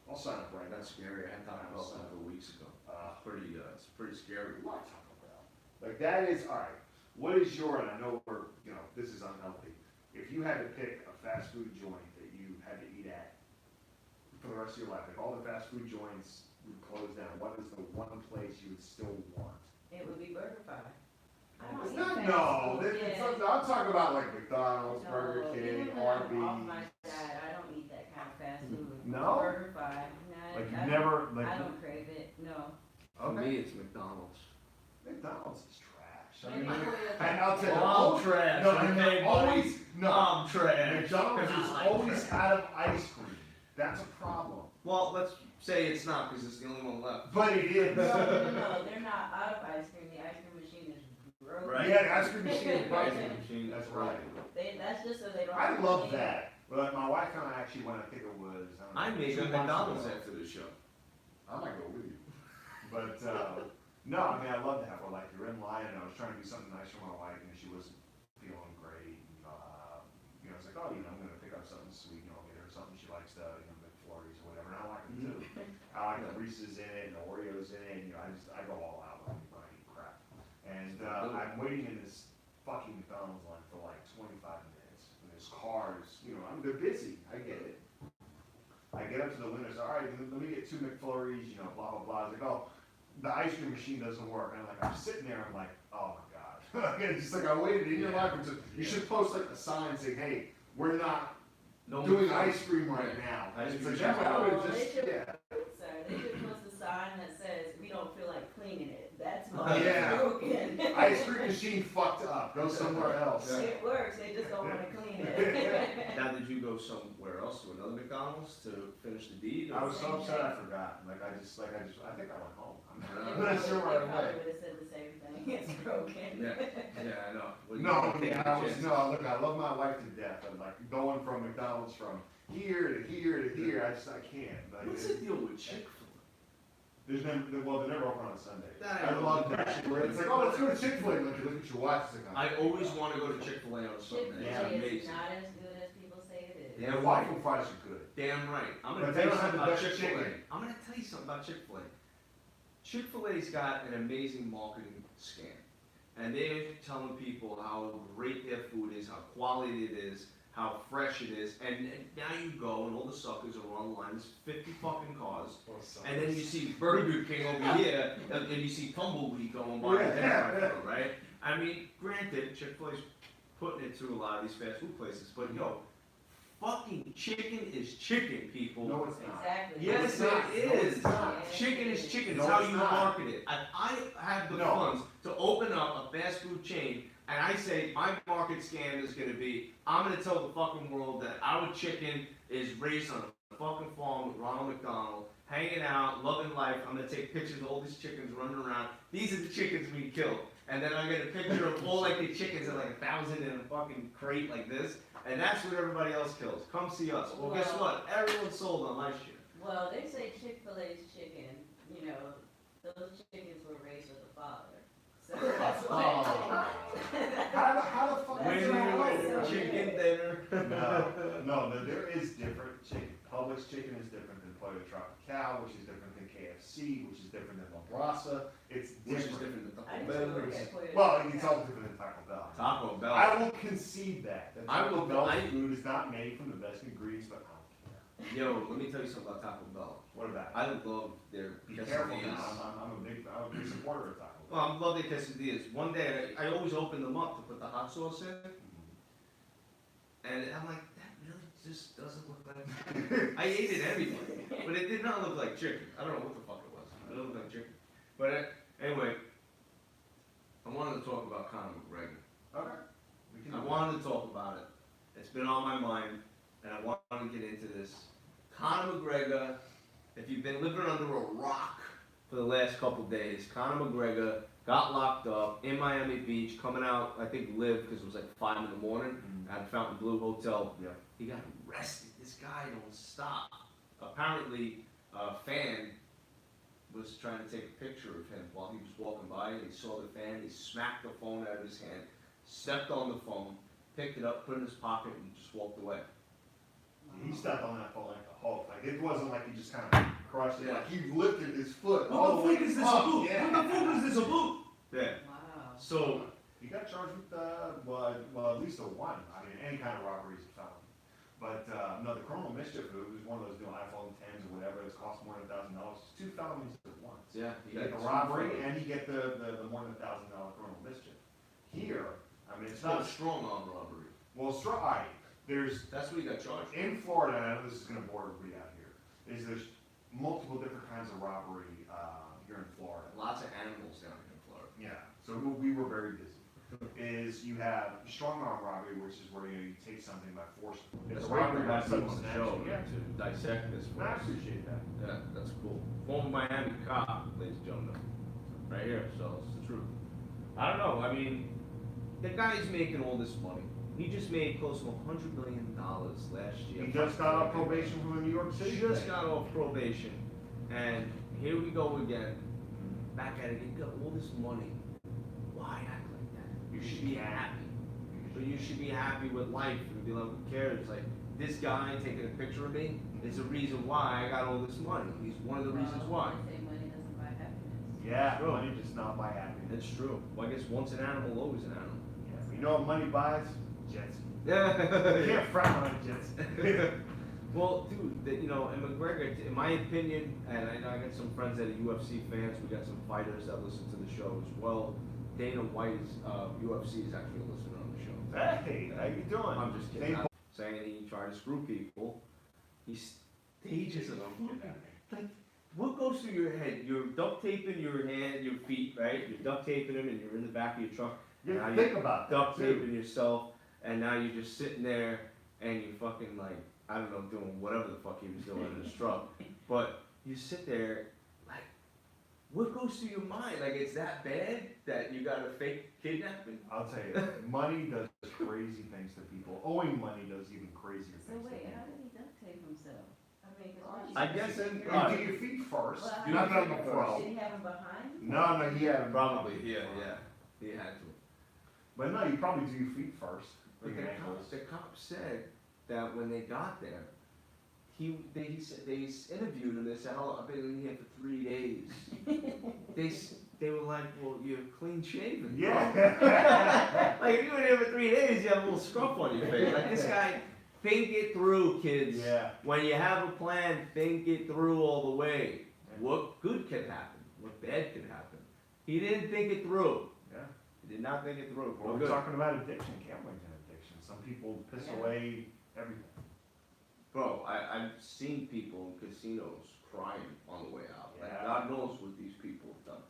I'll sign up right now. That's scary. I had Taco Bell several weeks ago. It's pretty scary. Why Taco Bell? Like, that is, all right, what is your, and I know this is unhealthy. If you had to pick a fast food joint that you had to eat at for the rest of your life, like all the fast food joints would close down, what is the one place you would still want? It would be BurgerFi. I don't It's eat not, fast no, food, I'm talking about like McDonald's, No, Burger King, even when I'm off Arby's. my diet, I don't eat that kind of fast food. No? BurgerFi, nah, Like you I never, don't, like, I don't crave it, no. For okay, me, it's McDonald's. McDonald's is trash. I Maybe mean, for and I'll tell you, Well, I'm trash, no, and okay, they're always, no, I'm trash. McDonald's I is like always trash. out of ice cream. That's a problem. Well, let's say it's not, because it's the only one left. But it is. No, they're not out of ice cream, the ice cream machine is broken. Right. Yeah, the ice cream machine is Ice broken. cream machine, That's that's right. right. That's just so they don't. I have to love clean it. that. But my wife and I actually went, I think it was, I don't know, made 2 a months McDonald's ago. after the show. I might go with you. But, no, I mean, I love that, but like, you're in line, and I was trying to do something nice for my wife, and she wasn't feeling great, and, you know, it's like, oh, you know, I'm gonna pick up something sweet, you know, get her something she likes, you know, McFlurries or whatever, and I like them too. I like the Reese's in it, and the Oreos in it, and, you know, I go all out when I eat crap. And, I'm waiting in this fucking McDonald's line for like 25 minutes, and there's cars, you know, they're busy, I get it. I get up to the window, say, all right, let me get 2 McFlurries, you know, blah, blah, blah. It's like, oh, the ice cream machine doesn't work. And I'm sitting there, I'm like, oh my God. It's just like, I waited in your line for you should post like a sign saying, hey, we're not doing ice cream right now. Ice It's cream like, that machine. would Oh, just, they should- yeah. Sir, they should post a sign that says, we don't feel like cleaning it. That's why Yeah. it's broken. Ice cream machine fucked up, go somewhere else. It works, they just don't wanna clean it. Now, did you go somewhere else to another McDonald's to finish the deed? or- I was so upset I forgot. I think I went home. I'm They not sure probably right away. would've said the same thing, it's broken. Yeah, I know. Well, you No, gotta take yeah, the chances. look, I love my wife to death, and like going from McDonald's from here to here to here, I can't. Like, What's the deal with Chick-fil-A? they're never open on Sunday. That I love that shit, where it's like, oh, let's go to Chick-fil-A, look at your watch, it's like, I always want to go to Chick-fil-A on a Sunday. Chick-fil-A It's is amazing. not as good as people say it is. Yeah, their waffle fries are good. Damn right. I'm gonna But tell they you don't have something the about best Chick-fil-A. chicken. I'm gonna tell you something about Chick-fil-A. Chick-fil-A's got an amazing marketing scam. And they're telling people how great their food is, how quality it is, how fresh it is, and now you go and all the suckers are online, there's 50 fucking cars, and then you see Burger King over here, and you see Tumbleweed going by, Yeah. right? I mean, granted, Chick-fil-A's putting it through a lot of these fast food places, but yo, fucking chicken is chicken, people. No, it's not. Exactly. Yes, it's not. it No, is. it's not. Chicken is chicken. No, It's how it's you not. market it. And I have the No. funds to open up a fast food chain, and I say my market scam is going to be, I'm going to tell the fucking world that our chicken is raised on a fucking farm with Ronald McDonald, hanging out, loving life. I'm going to take pictures of all these chickens running around. These are the chickens we killed. And then I get a picture of all like the chickens at like 1,000 in a fucking crate like this. And that's what everybody else kills. Come see us. Well, guess what? Everyone's sold on my shit. Well, they say Chick-fil-A's chicken, you know, those chickens were raised with a father. So that's why. How the fuck When is you that were right? chicken dinner. No, there is different chicken. Publix chicken is different than Pollo Tropical, which is different than KFC, which is different than La Brasa. It's Which is different. different than I Taco used to Bell. work at Pollo Well, Tropical. it's all different than Taco Bell. Taco Bell. I will concede that. That I Taco will- Bell I- food is not made from the best ingredients, but I don't care. Yo, let me tell you something about Taco Bell. What about it? I love their Be careful now. quesadillas. I'm a big supporter of Taco Bell. Well, I love their quesadillas. One day, I always open them up to put the hot sauce in, and I'm like, that really just doesn't look like chicken. I ate it anyway, but it did not look like chicken. I don't know what the fuck it was. It looked like chicken. But anyway, I wanted to talk about Conor McGregor. Okay. We can I do wanted to talk about it. It's been on my mind, and I want to get into this. Conor McGregor, if you've been living under a rock for the last couple days, Conor McGregor got locked up in Miami Beach, coming out, I think, live, because it was like 5 in the morning, at Fountain Hotel. Yeah. He got arrested. This guy don't stop. Apparently, a fan was trying to take a picture of him while he was walking by, and he saw the fan, he smacked the phone out of his hand, stepped on the phone, picked it up, put it in his pocket, and just walked away. He stepped on that phone like the Hulk. Like it wasn't like he just kind of crushed it. Yeah. Like he lifted his foot. What the way fuck is this up. a boot? Yeah. What the fuck is this a boot? Yeah. Wow. So, He got charged with well, at least a one. I mean, any kind of robbery is a felony. But no, the criminal mischief. It was one of those iPhone 10s or whatever. It's cost more than $1,000. It's 2 felonies at once. Yeah. You get the robbery and you get the more than $1,000 criminal mischief. Here, I mean, it's not a strong arm robbery. well, strong. All right, That's what you got charged. in Florida, and I know this is going to bore everybody out here. There's multiple different kinds of robbery here in Florida. Lots of animals down here in Florida. Yeah, so we were very busy. Is you have strong arm robbery, which is where you take something by force. That's It's great to robbery by have you on sudden the snatch. show Yeah, to dissect this for I us. appreciate that. Yeah, that's cool. Former Miami cop, ladies and gentlemen. Right here, so it's the truth. I don't know, I mean, the guy's making all this money. He just made close to $100 million last year. He just got off probation from the New York City. Just thing. got off probation, and here we go again. Back at it, he got all this money. Why act like that? You should be happy. But you should be happy with life and be like, who cares? Like, this guy taking a picture of me is the reason why I got all this money. He's one of the reasons why. They say money doesn't buy happiness. Yeah, True. money does not buy happiness. It's true. Well, I guess once an animal, always an animal. Yeah, you know what money buys? Jets. You Yeah. can't frown on jets. Well, dude, and McGregor, in my opinion, and I know I got some friends that are UFC fans, we got some fighters that listen to the show as well. Dana White's UFC is actually a listener on the show. Hey, how you doing? I'm just kidding. Hey, I'm saying he tried to screw people. He stages a like, what goes through your head? You're duct taping your hand, your feet, right? You're duct taping them, and you're in the back of your truck. You Now think about that, duct too. taping yourself, and now you're just sitting there, and you're fucking like, I don't know, doing whatever the fuck he was doing in his truck. But you sit there, like, what goes through your mind? Like, it's that bad that you got a fake kidnapping? I'll tell you, money does crazy things to people. Owing money does even crazier So things to wait, people. how did he duct tape himself? I mean, 'cause once I you- guess in- You do your feet first. Well, You're not how- on the pro. Did he have him behind? No, he had him. Probably, yeah. He had to. But no, you probably do your feet first. Or But your ankles. the cop said that when they got there, they said they interviewed him. They said, "Oh, I've been in here for 3 days." they were like, "Well, you're clean shaven." bro." Yeah. Like if you were here for 3 days, you have a little scruff on your face. Like this guy, think it through, kids. Yeah. When you have a plan, think it through all the way. What good could happen? What bad could happen? He didn't think it through. Yeah. He did not think it through. Well, No we're good. talking about addiction. Gambling's an addiction. Some people piss Yeah. away everything. Bro, I've seen people in casinos crying on the way out. Like, Yeah. God knows what these people have done.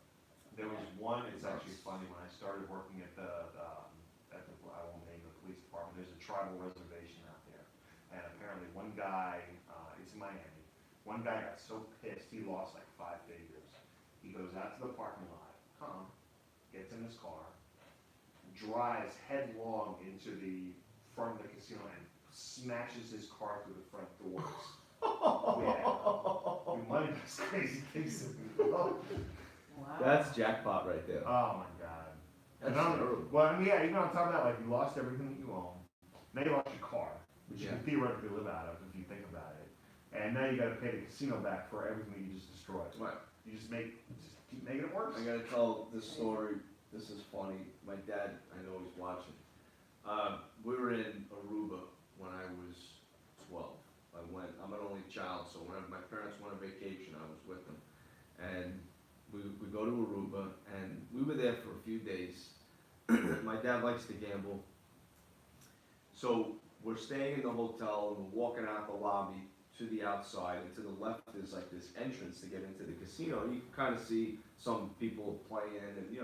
There was one, it's actually funny, when I started working at I won't name the police department, there's a tribal reservation out there. And apparently one guy, it's in Miami, one guy got so pissed, he lost like 5 figures. He goes out to the parking lot, gets in his car, drives headlong into the front of the casino and smashes his car through the front doors. Yeah. Money does crazy things to people. Wow. That's jackpot right there. Oh my god. That's And I'm- terrible. well, I mean, yeah, even on top of that, like you lost everything that you own. Now you lost your car, which you Yeah. can theoretically live out of if you think about it. And now you gotta pay the casino back for everything that you just destroyed. Right. You just keep making it worse. I gotta tell this story. This is funny. My dad, I know he's watching. We were in Aruba when I was 12. I'm an only child, so whenever my parents went on vacation, I was with them. And we go to Aruba, and we were there for a few days. My dad likes to gamble. So we're staying in the hotel, and we're walking out the lobby to the outside, and to the left is like this entrance to get into the casino. You can kind of see some people playing, and you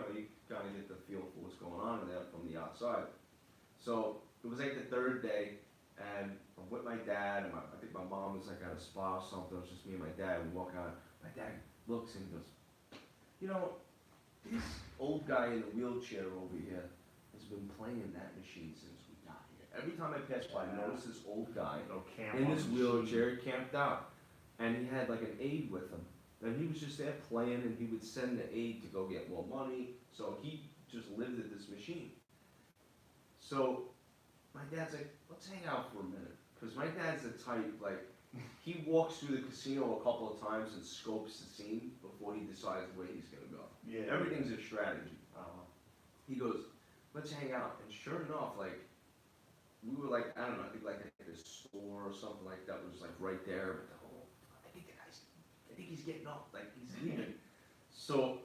kind of get the feel for what's going on in there from the outside. So it was like the 3rd day, and I'm with my dad, and I think my mom was like at a spa or something. It was just me and my dad. We walk out. My dad looks and he goes, this old guy in the wheelchair over here has been playing that machine since we got here. Every time I pass by, I notice this old guy No camp in on his the wheelchair, camped out, and he had like an aide with him, and he was just there playing, and he would send the aide to go get more money, so he just lived at this machine. So my dad's like, let's hang out for a minute, because my dad's the type, like, he walks through the casino a couple of times and scopes the scene before he decides where he's gonna go. Yeah. Everything's a strategy. Uh-huh. He goes, let's hang out, and sure enough, like, we were like, I don't know, I think like at this store or something like that was like right there, but I think he's getting up, like he's leaving. So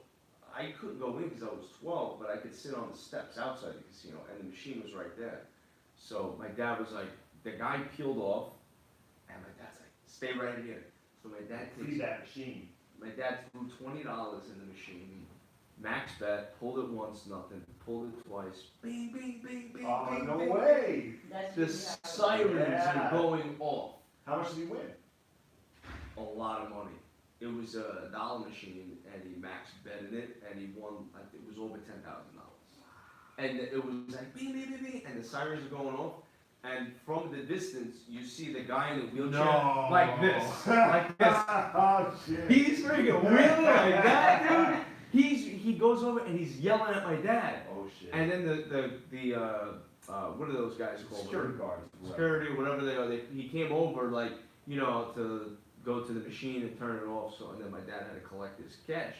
I couldn't go in because I was 12, but I could sit on the steps outside the casino, and the machine was right there. So my dad was like, the guy peeled off, and my dad's like, stay right here. So my dad Free that machine. my dad threw $20 in the machine. Max bet, pulled it once, nothing. Pulled it twice. Bing, bing, bing, bing, Oh, bing, no bing. way. That's The usually how it sirens Yeah. were going off. How much did he win? A lot of money. It was a dollar machine, and he max betted it, and he won. Like, it was over $10,000. And it was like bing, bing, bing, bing, and the sirens are going off. And from the distance, you see the guy in the wheelchair like this, like this. Oh, shit. He's freaking wheeling like that, dude. He goes over and he's yelling at my dad. Oh, shit. And then the what are those guys called? Security guards. Security, whatever they are. He came over like, you know, to go to the machine and turn it off. So, and then my dad had to collect his cash.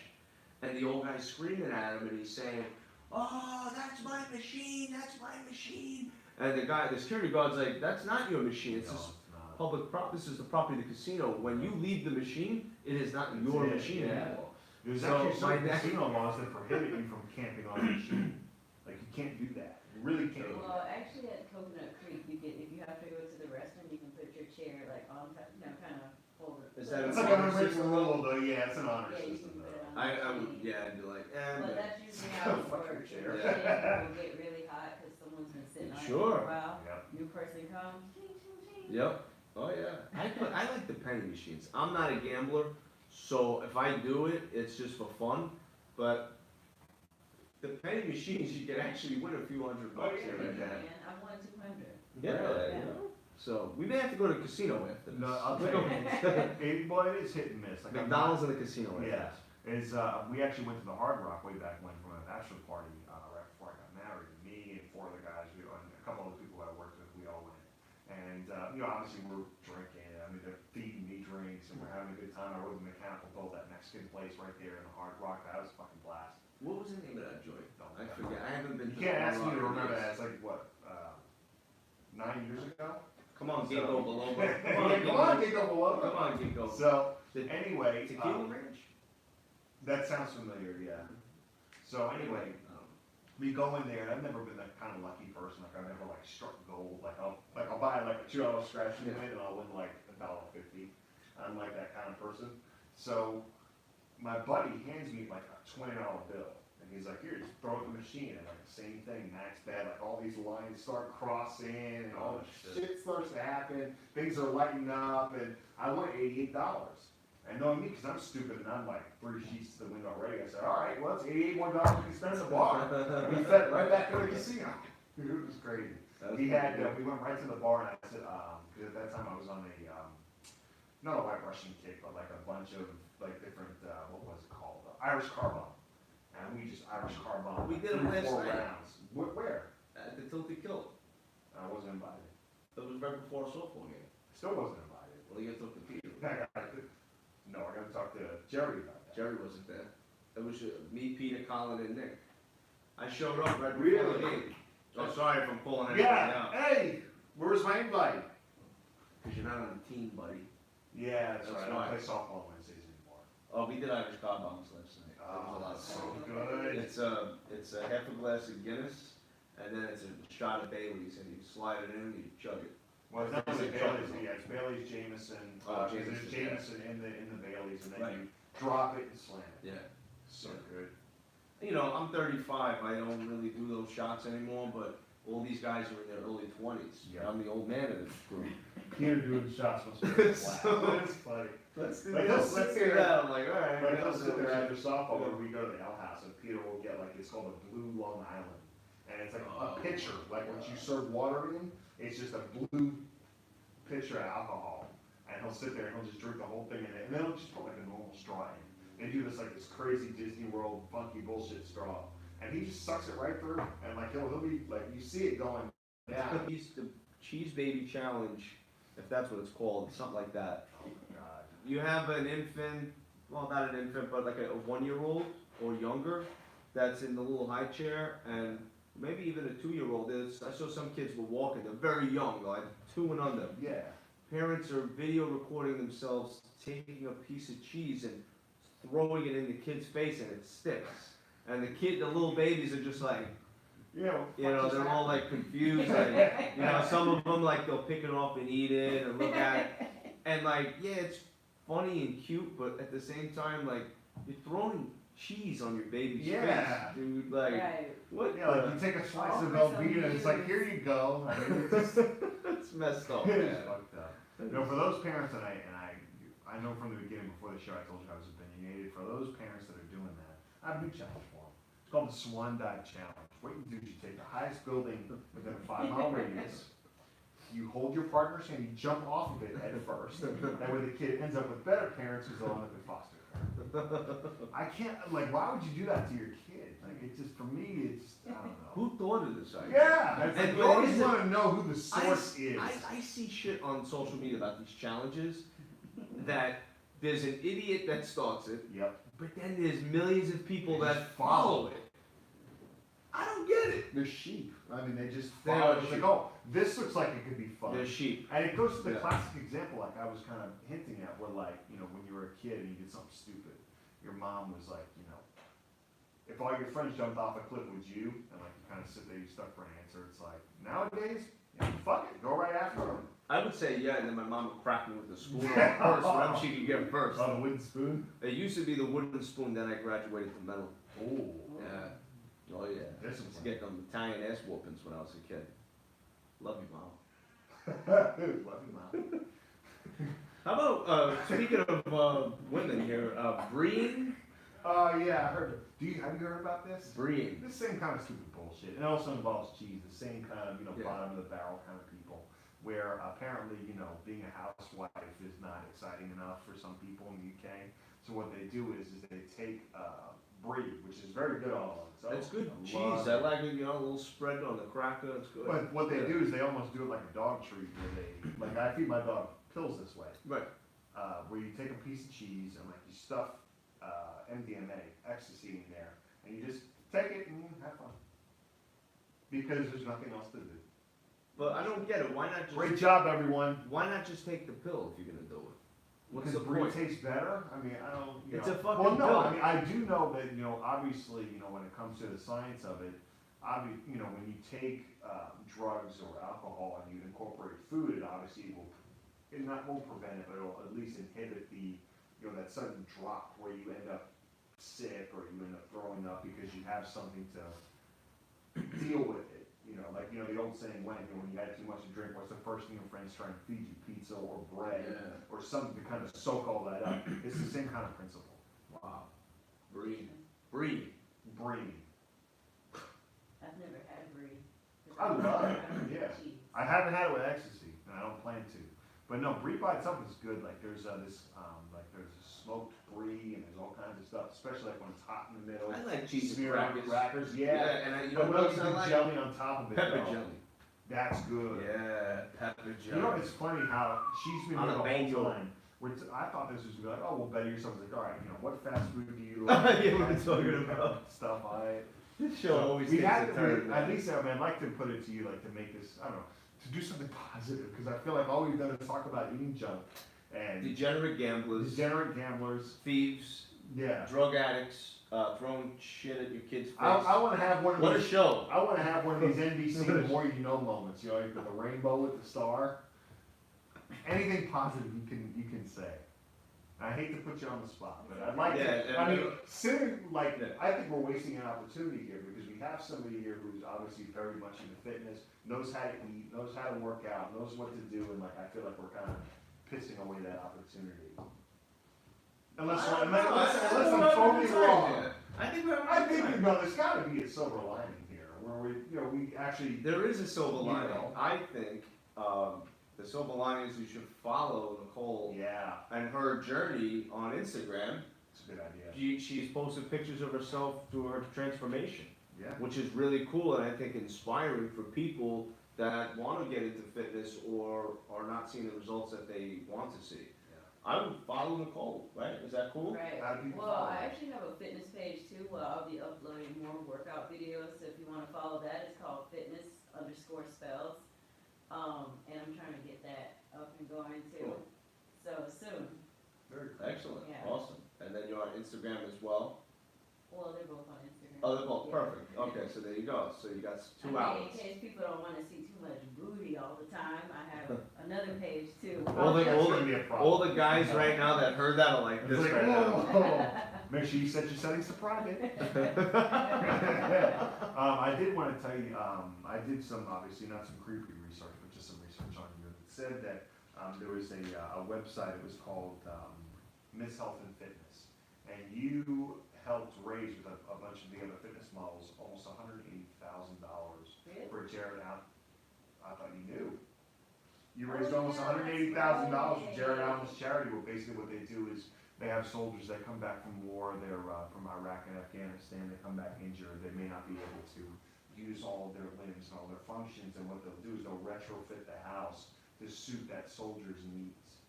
And the old guy's screaming at him, and he's saying, "Oh, that's my machine! That's my machine!" And the security guard's like, "That's not your machine. It's just public property. This is the property of the casino. When you leave the machine, it is not your machine anymore." There's So, actually some my dad- casino laws that prohibit you from camping on a machine. Like, you can't do that. You really can't do Well, that. actually at Coconut Creek, you can, if you have to go to the restroom, you can put your chair like on top, you know, kind of hold it. Is that It's a like an honor unwritten system? rule, though. Yeah, it's an honor Yeah, you system, can put it though. on. I would, yeah, I'd be like, But but that's usually how it Fuck your works. chair. The chair will get really hot because someone's been sitting on it Sure. for a while. Yep. New person comes, ching, ching, ching. Yep. Oh yeah. I like the penny machines. I'm not a gambler, so if I do it, it's just for fun. But the penny machines, you can actually win a few $100 Oh, here and there. And I won 200. Yeah. Yeah. You know? So we may have to go to the casino after this. No, I'll tell We'll you, boy, it is hit and miss. Like, go- I'm McDonald's and the casino. after Yeah, this. we actually went to the Hard Rock way back when from a bachelor party right before I got married. Me and four other guys, and a couple other people I worked with, we all went. And you know, obviously we're drinking. I mean, they're feeding me drinks, and we're having a good time. I rode the mechanical bull, that Mexican place right there in the Hard Rock. That was a fucking blast. What was the name of that joint? Don't I remember. forget. I haven't been. You to can't the ask me to Hard Rock in remember years. that. It's like what, 9 years ago? Come on, So- Ginkgo Biloba. Yeah, come on, Ginkgo Biloba. Come on, Ginkgo. So The anyway, Tequila Ranch. that sounds familiar, yeah. So anyway, we go in there, and I've never been that kind of lucky person. Like, I've never like struck gold. Like I'll buy like a $2 scratch and win, and I'll win like $1.50. I'm like that kind of person. So my buddy hands me like a $20 bill, and he's like, "Here, just throw it in the machine." And like the same thing, max bet. Like all these lines start crossing, and all this shit starts to happen. Things are lighting up, and I won $88. And knowing me, because I'm stupid and I'm like 3 sheets to the wind already, I said, "All right, well, it's $88 more we can spend at the bar." And we fed right back to the casino. Dude, it was crazy. We went right to the bar, and I said, because at that time I was on not a white Russian kick, but like a bunch of like different, what was it called? Irish car bomb. And we just Irish car bomb. We did it 3, last 4 night. rounds. Where? At the Tilted Kill. I wasn't invited. That was right before a softball game. Still wasn't invited. Well, you got to talk to Peter. No, I gotta talk to Jerry about that. Jerry wasn't there. It was me, Peter, Colin, and Nick. I showed up right before the Really? game. Oh, sorry if I'm pulling anything Yeah, out. hey, where's my invite? Because you're not on the team, buddy. Yeah, that's That's right. I why. don't play softball Wednesdays anymore. Oh, we did Irish car bombs last night. That was a lot of so fun. good. It's a half a glass of Guinness, and then it's a shot of Bailey's, and you slide it in and you chug it. Well, it's not Is only it Bailey's, chocolate? yeah, it's Bailey's, Jameson, Oh, there's Jameson, Jameson in the Bailey's, and then Right. you drop it and slam it. Yeah. So good. You know, I'm 35. I don't really do those shots anymore, but all these guys are in their early 20s. Yeah. I'm the old man of this group. Peter doing shots must be a blast. So- It's funny. Let's do Like, this. let's Let's do do that. I'm like, all right. Like, he'll let's sit do there it. after softball, where we go to the L House, and Peter will get like, it's called a Blue Long Island. And it's like a pitcher, like when you serve water in, it's just a blue pitcher of alcohol. And he'll sit there and he'll just drink the whole thing in it, and then he'll just put like a normal straw in. They do this like this crazy Disney World funky bullshit straw. And he just sucks it right through, and like he'll be like, you see it going down. He's the Cheese Baby Challenge, if that's what it's called, something like that. Oh my God. You have an infant, well, not an infant, but like a 1-year-old or younger that's in the little high chair, and maybe even a 2-year-old. I saw some kids were walking, they're very young, like 2 and under. Yeah. Parents are video recording themselves taking a piece of cheese and throwing it in the kid's face and it sticks. And the little babies are just like, they're all like confused, and some of them like they'll pick it off and eat it and look at it, and like it's funny and cute, but at the same time like you're throwing cheese on your baby's face, dude. Like what? Yeah, like you take a slice of Velveeta and it's like, here you go. I mean, it's messed up. It is fucked up. For those parents, and I know from the beginning before the show I told you I was opinionated. For those parents that are doing that, I have a new challenge for them. It's called the Swan Dive Challenge. What you do is you take the highest building within a 5-mile radius, you hold your partner's hand, you jump off of it head first. That way the kid ends up with better parents because they'll end up in foster care. I can't, why would you do that to your kid? Like, it's just, for me, it's, I don't know. Who thought of this idea? Yeah, and you always want to know who the source is. I see shit on social media about these challenges that there's an idiot that starts it, but then there's millions of people that follow it. I don't get it. They're sheep. I mean, they just follow it. Like, oh, this looks like it could be fun. They're sheep. And it goes to the classic example, like I was kind of hinting at, where when you were a kid and you did something stupid, your mom was like, if all your friends jumped off a cliff, would you? And like you kind of sit there, you stuck for an answer. It's like, nowadays, fuck it, go right after them. I would say yeah, and then my mom would crack me with the spoon first, whatever she could get first. Oh, the wooden spoon? It used to be the wooden spoon, then I graduated to metal. Oh. Yeah. Oh yeah. This was getting them Italian ass whoopings when I was a kid. Love you, Mom. Love you, Mom. How about speaking of women here, breeding? Yeah, I heard it. Have you heard about this? Breeding. The same kind of stupid bullshit. It also involves cheese. The same kind of bottom of the barrel kind of people. Where apparently being a housewife is not exciting enough for some people in the UK. So what they do is they take brie, which is very good on its own. It's good cheese. I like it, a little spread on the cracker. It's good. But what they do is they almost do it like a dog treat, where I feed my dog pills this way. Right. Where you take a piece of cheese and you stuff MDMA, ecstasy in there, and you just take it and have fun. Because there's nothing else to do. But I don't get it. Why not just... Great job, everyone. Why not just take the pill if you're going to do it? What's the brie point? Tastes better. I mean, I don't. It's a fucking Well, no. pill. I mean, I do know that obviously, when it comes to the science of it, when you take drugs or alcohol and you incorporate food, it obviously won't prevent it, but it'll at least inhibit the that sudden drop where you end up sick or you end up throwing up because you have something to deal with it. The old saying when you had too much to drink, what's the first thing your friends try and feed you? Pizza or bread or something to kind of soak all that up. It's the same kind of principle. Wow. Breeding. I've never had brie. I love it. Yeah. I haven't had it with ecstasy, and I don't plan to. But no, brie by itself is good. There's there's smoked brie and there's all kinds of stuff, especially when it's hot in the middle. I like cheese and crackers. Yeah, and what else is the jelly on top of it? Pepper jelly. That's good. Yeah, pepper jelly. It's funny how she's been on here a the whole time. I thought this was like, oh, well, better yourself. I was like, all right, what fast food do you like? Yeah, what are you talking about? Stuff on it. This show always takes a turn. At least, I'd like to put it to you, to make this, I don't know, to do something positive, because I feel like all we've done is talk about eating junk. And degenerate gamblers, thieves, drug addicts, throwing shit at your kid's face. I want to have one of what these, a show! I want to have one of these NBC The More You Know moments. You got the rainbow with the star. Anything positive you can say. I hate to put you on the spot, but I'd like to. I mean, I think we're wasting an opportunity here because we have somebody here who's obviously very much into fitness, knows how to eat, knows how to work out, knows what to do, and I feel like we're kind of pissing away that opportunity. Unless I'm totally wrong. I think there's got to be a silver lining here, where we actually. There is a silver lining. I think the silver lining is you should follow Nichole. And her journey on Instagram. It's a good idea. She's posted pictures of herself through her transformation. Which is really cool and I think inspiring for people that want to get into fitness or are not seeing the results that they want to see. I would follow Nichole, right? Is that cool? Right. Well, I actually have a fitness page too where I'll be uploading more workout videos. So if you want to follow that, it's called fitness_spells. And I'm trying to get that up and going too. Cool. So soon. Very cool. Excellent. Awesome. And then you're on Instagram as well. Well, they're both on Instagram. Oh, they're both, Yeah. perfect. Okay, so there you go. So you got two I mean, outlets. in case people don't wanna see too much booty all the time, I have another page too. All the, That's all gonna the, be a problem. all the guys right now that heard that are like It's this like, right now. whoa. Make sure you set your settings to private. I did want to tell you, I did some, obviously not some creepy research, but just some research on you. It said that there was a website, it was called Miss Health and Fitness. And you helped raise with a bunch of the other fitness models almost $180,000 Really? for a charity. I thought you knew. You raised almost $180,000 for Jared Allen's charity. Well, basically what they do is they have soldiers that come back from war. They're from Iraq and Afghanistan. They come back injured. They may not be able to use all of their limbs and all their functions. And what they'll do is they'll retrofit the house to suit that soldier's needs.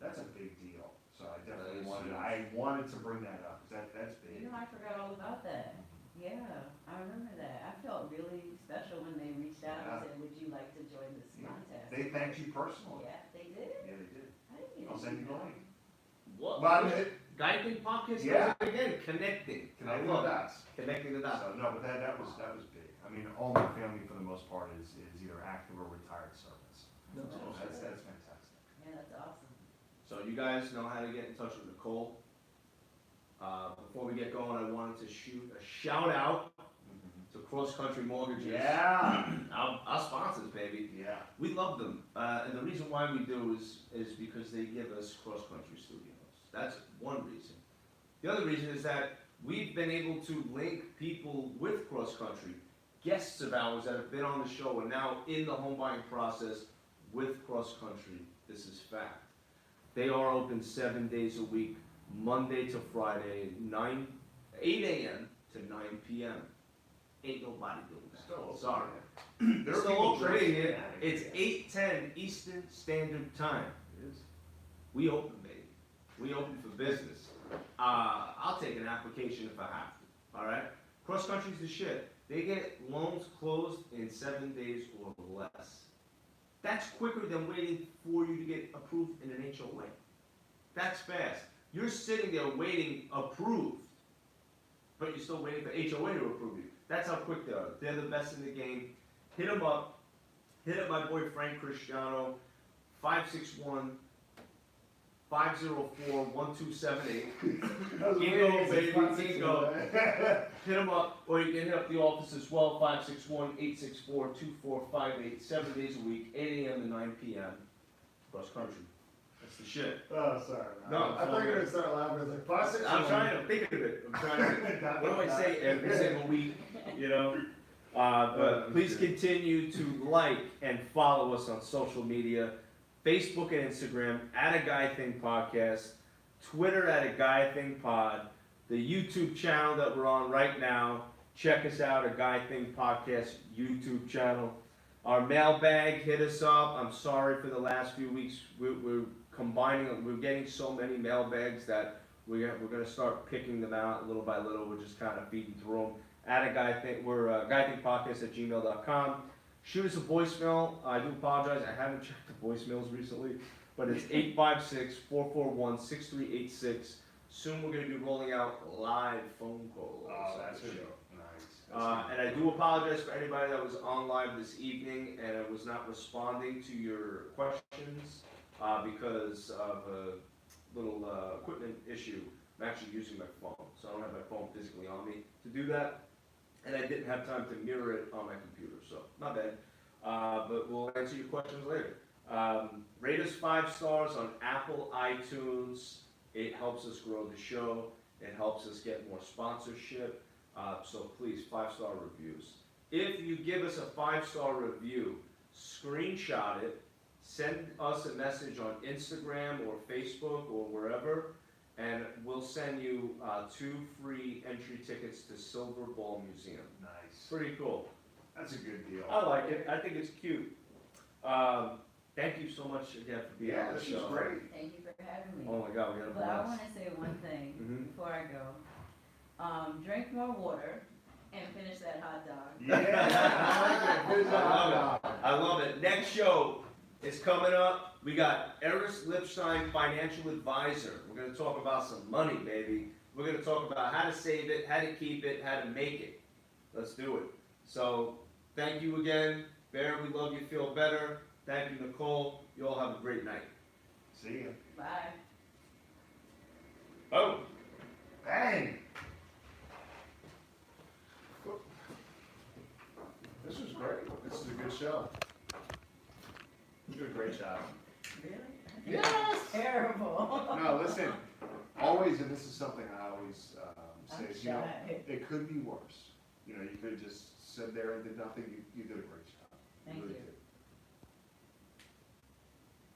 That's a big deal. So I definitely wanted to bring that up. That's big. You know, I forgot all about that. Yeah, I remember that. I felt really special when they reached out and said, would you like to join this contest? They thanked you personally. Yeah, they did? Yeah, they did. I didn't get I'll send you the link. What? But Guy Think Podcast? Yeah. Again, connecting. connecting I love the it. dots. Connecting the dots. So, no, but that was big. I mean, all my family for the most part is either active or retired service. No, So no, that's fantastic. Yeah, that's awesome. So you guys know how to get in touch with Nichole. Before we get going, I wanted to shoot a shout out to Cross Country Mortgages. Yeah. Our sponsors, baby. Yeah. We love them. And the reason why we do is because they give us Cross Country Studios. That's one reason. The other reason is that we've been able to link people with Cross Country, guests of ours that have been on the show and now in the home buying process with Cross Country. This is fact. They are open 7 days a week, Monday to Friday, 8 a.m. to 9 p.m. Ain't nobody doing that. Still open. Sorry. There They're are still people open. drinking. Wait, it's 8:10 Eastern Standard Time. It is. We open, baby. We open for business. I'll take an application if I have to. All right. Cross Country's the shit. They get loans closed in 7 days or less. That's quicker than waiting for you to get approved in an HOA. That's fast. You're sitting there waiting approved, but you're still waiting for HOA to approve you. That's how quick they are. They're the best in the game. Hit them up. Hit up my boy Frank Cristiano, 561-504-1278. Kingo, baby, Kingo. Hit them up, or you can hit up the office as well, 561-864-2458, 7 days a week, 8 a.m. to 9 p.m. Cross country. That's the shit. Oh, sorry. No, I thought you were gonna start laughing. It's like 5, 6. I'm trying to think of it. I'm trying to what do I say every single week, you know? But please continue to like and follow us on social media, Facebook and Instagram, at A Guy Thing Podcast, Twitter at A Guy Thing Pod, the YouTube channel that we're on right now. Check us out, A Guy Thing Podcast YouTube channel. Our mailbag, hit us up. I'm sorry for the last few weeks. We're combining, we're getting so many mailbags that we're going to start picking them out little by little. We're just kind of feeding through them. At A Guy Thing, we're guythinkpodcast@gmail.com. Shoot us a voicemail. I do apologize. I haven't checked the voicemails recently, but it's 856-441-6386. Soon we're going to be rolling out live phone calls. Oh, that's on the good. show. Nice. And I do apologize for anybody that was on live this evening and I was not responding to your questions because of a little equipment issue. I'm actually using my phone, so I don't have my phone physically on me to do that. And I didn't have time to mirror it on my computer, so not bad. But we'll answer your questions later. Rate us 5 stars on Apple, iTunes. It helps us grow the show. It helps us get more sponsorship. So please, 5-star reviews. If you give us a 5-star review, screenshot it, send us a message on Instagram or Facebook or wherever, and we'll send you 2 free entry tickets to Silver Ball Museum. Nice. Pretty cool. That's a good deal. I like it. I think it's cute. Thank you so much again for being on the this show. is great. Thank you for having me. Oh my God, we got a But I blast. want to say one thing Mhm. before I go. Drink more water and finish that hot dog. Yeah, I like it. Finish that hot dog. I love it. Next show is coming up. We got Eris Lipstein, financial advisor. We're gonna talk about some money, baby. We're gonna talk about how to save it, how to keep it, how to make it. Let's do it. So, thank you again. Bear, we love you, feel better. Thank you, Nicole. You all have a great night. See ya. Bye. Oh. Bang! This was great. This is a good show. You did a great job. Really? Yes! Terrible. No, listen, always, and this is something I always say, I'm is, you know, shy. it could be worse. You know, you could have just sit there and did nothing. You did a great job. Thank really you. did.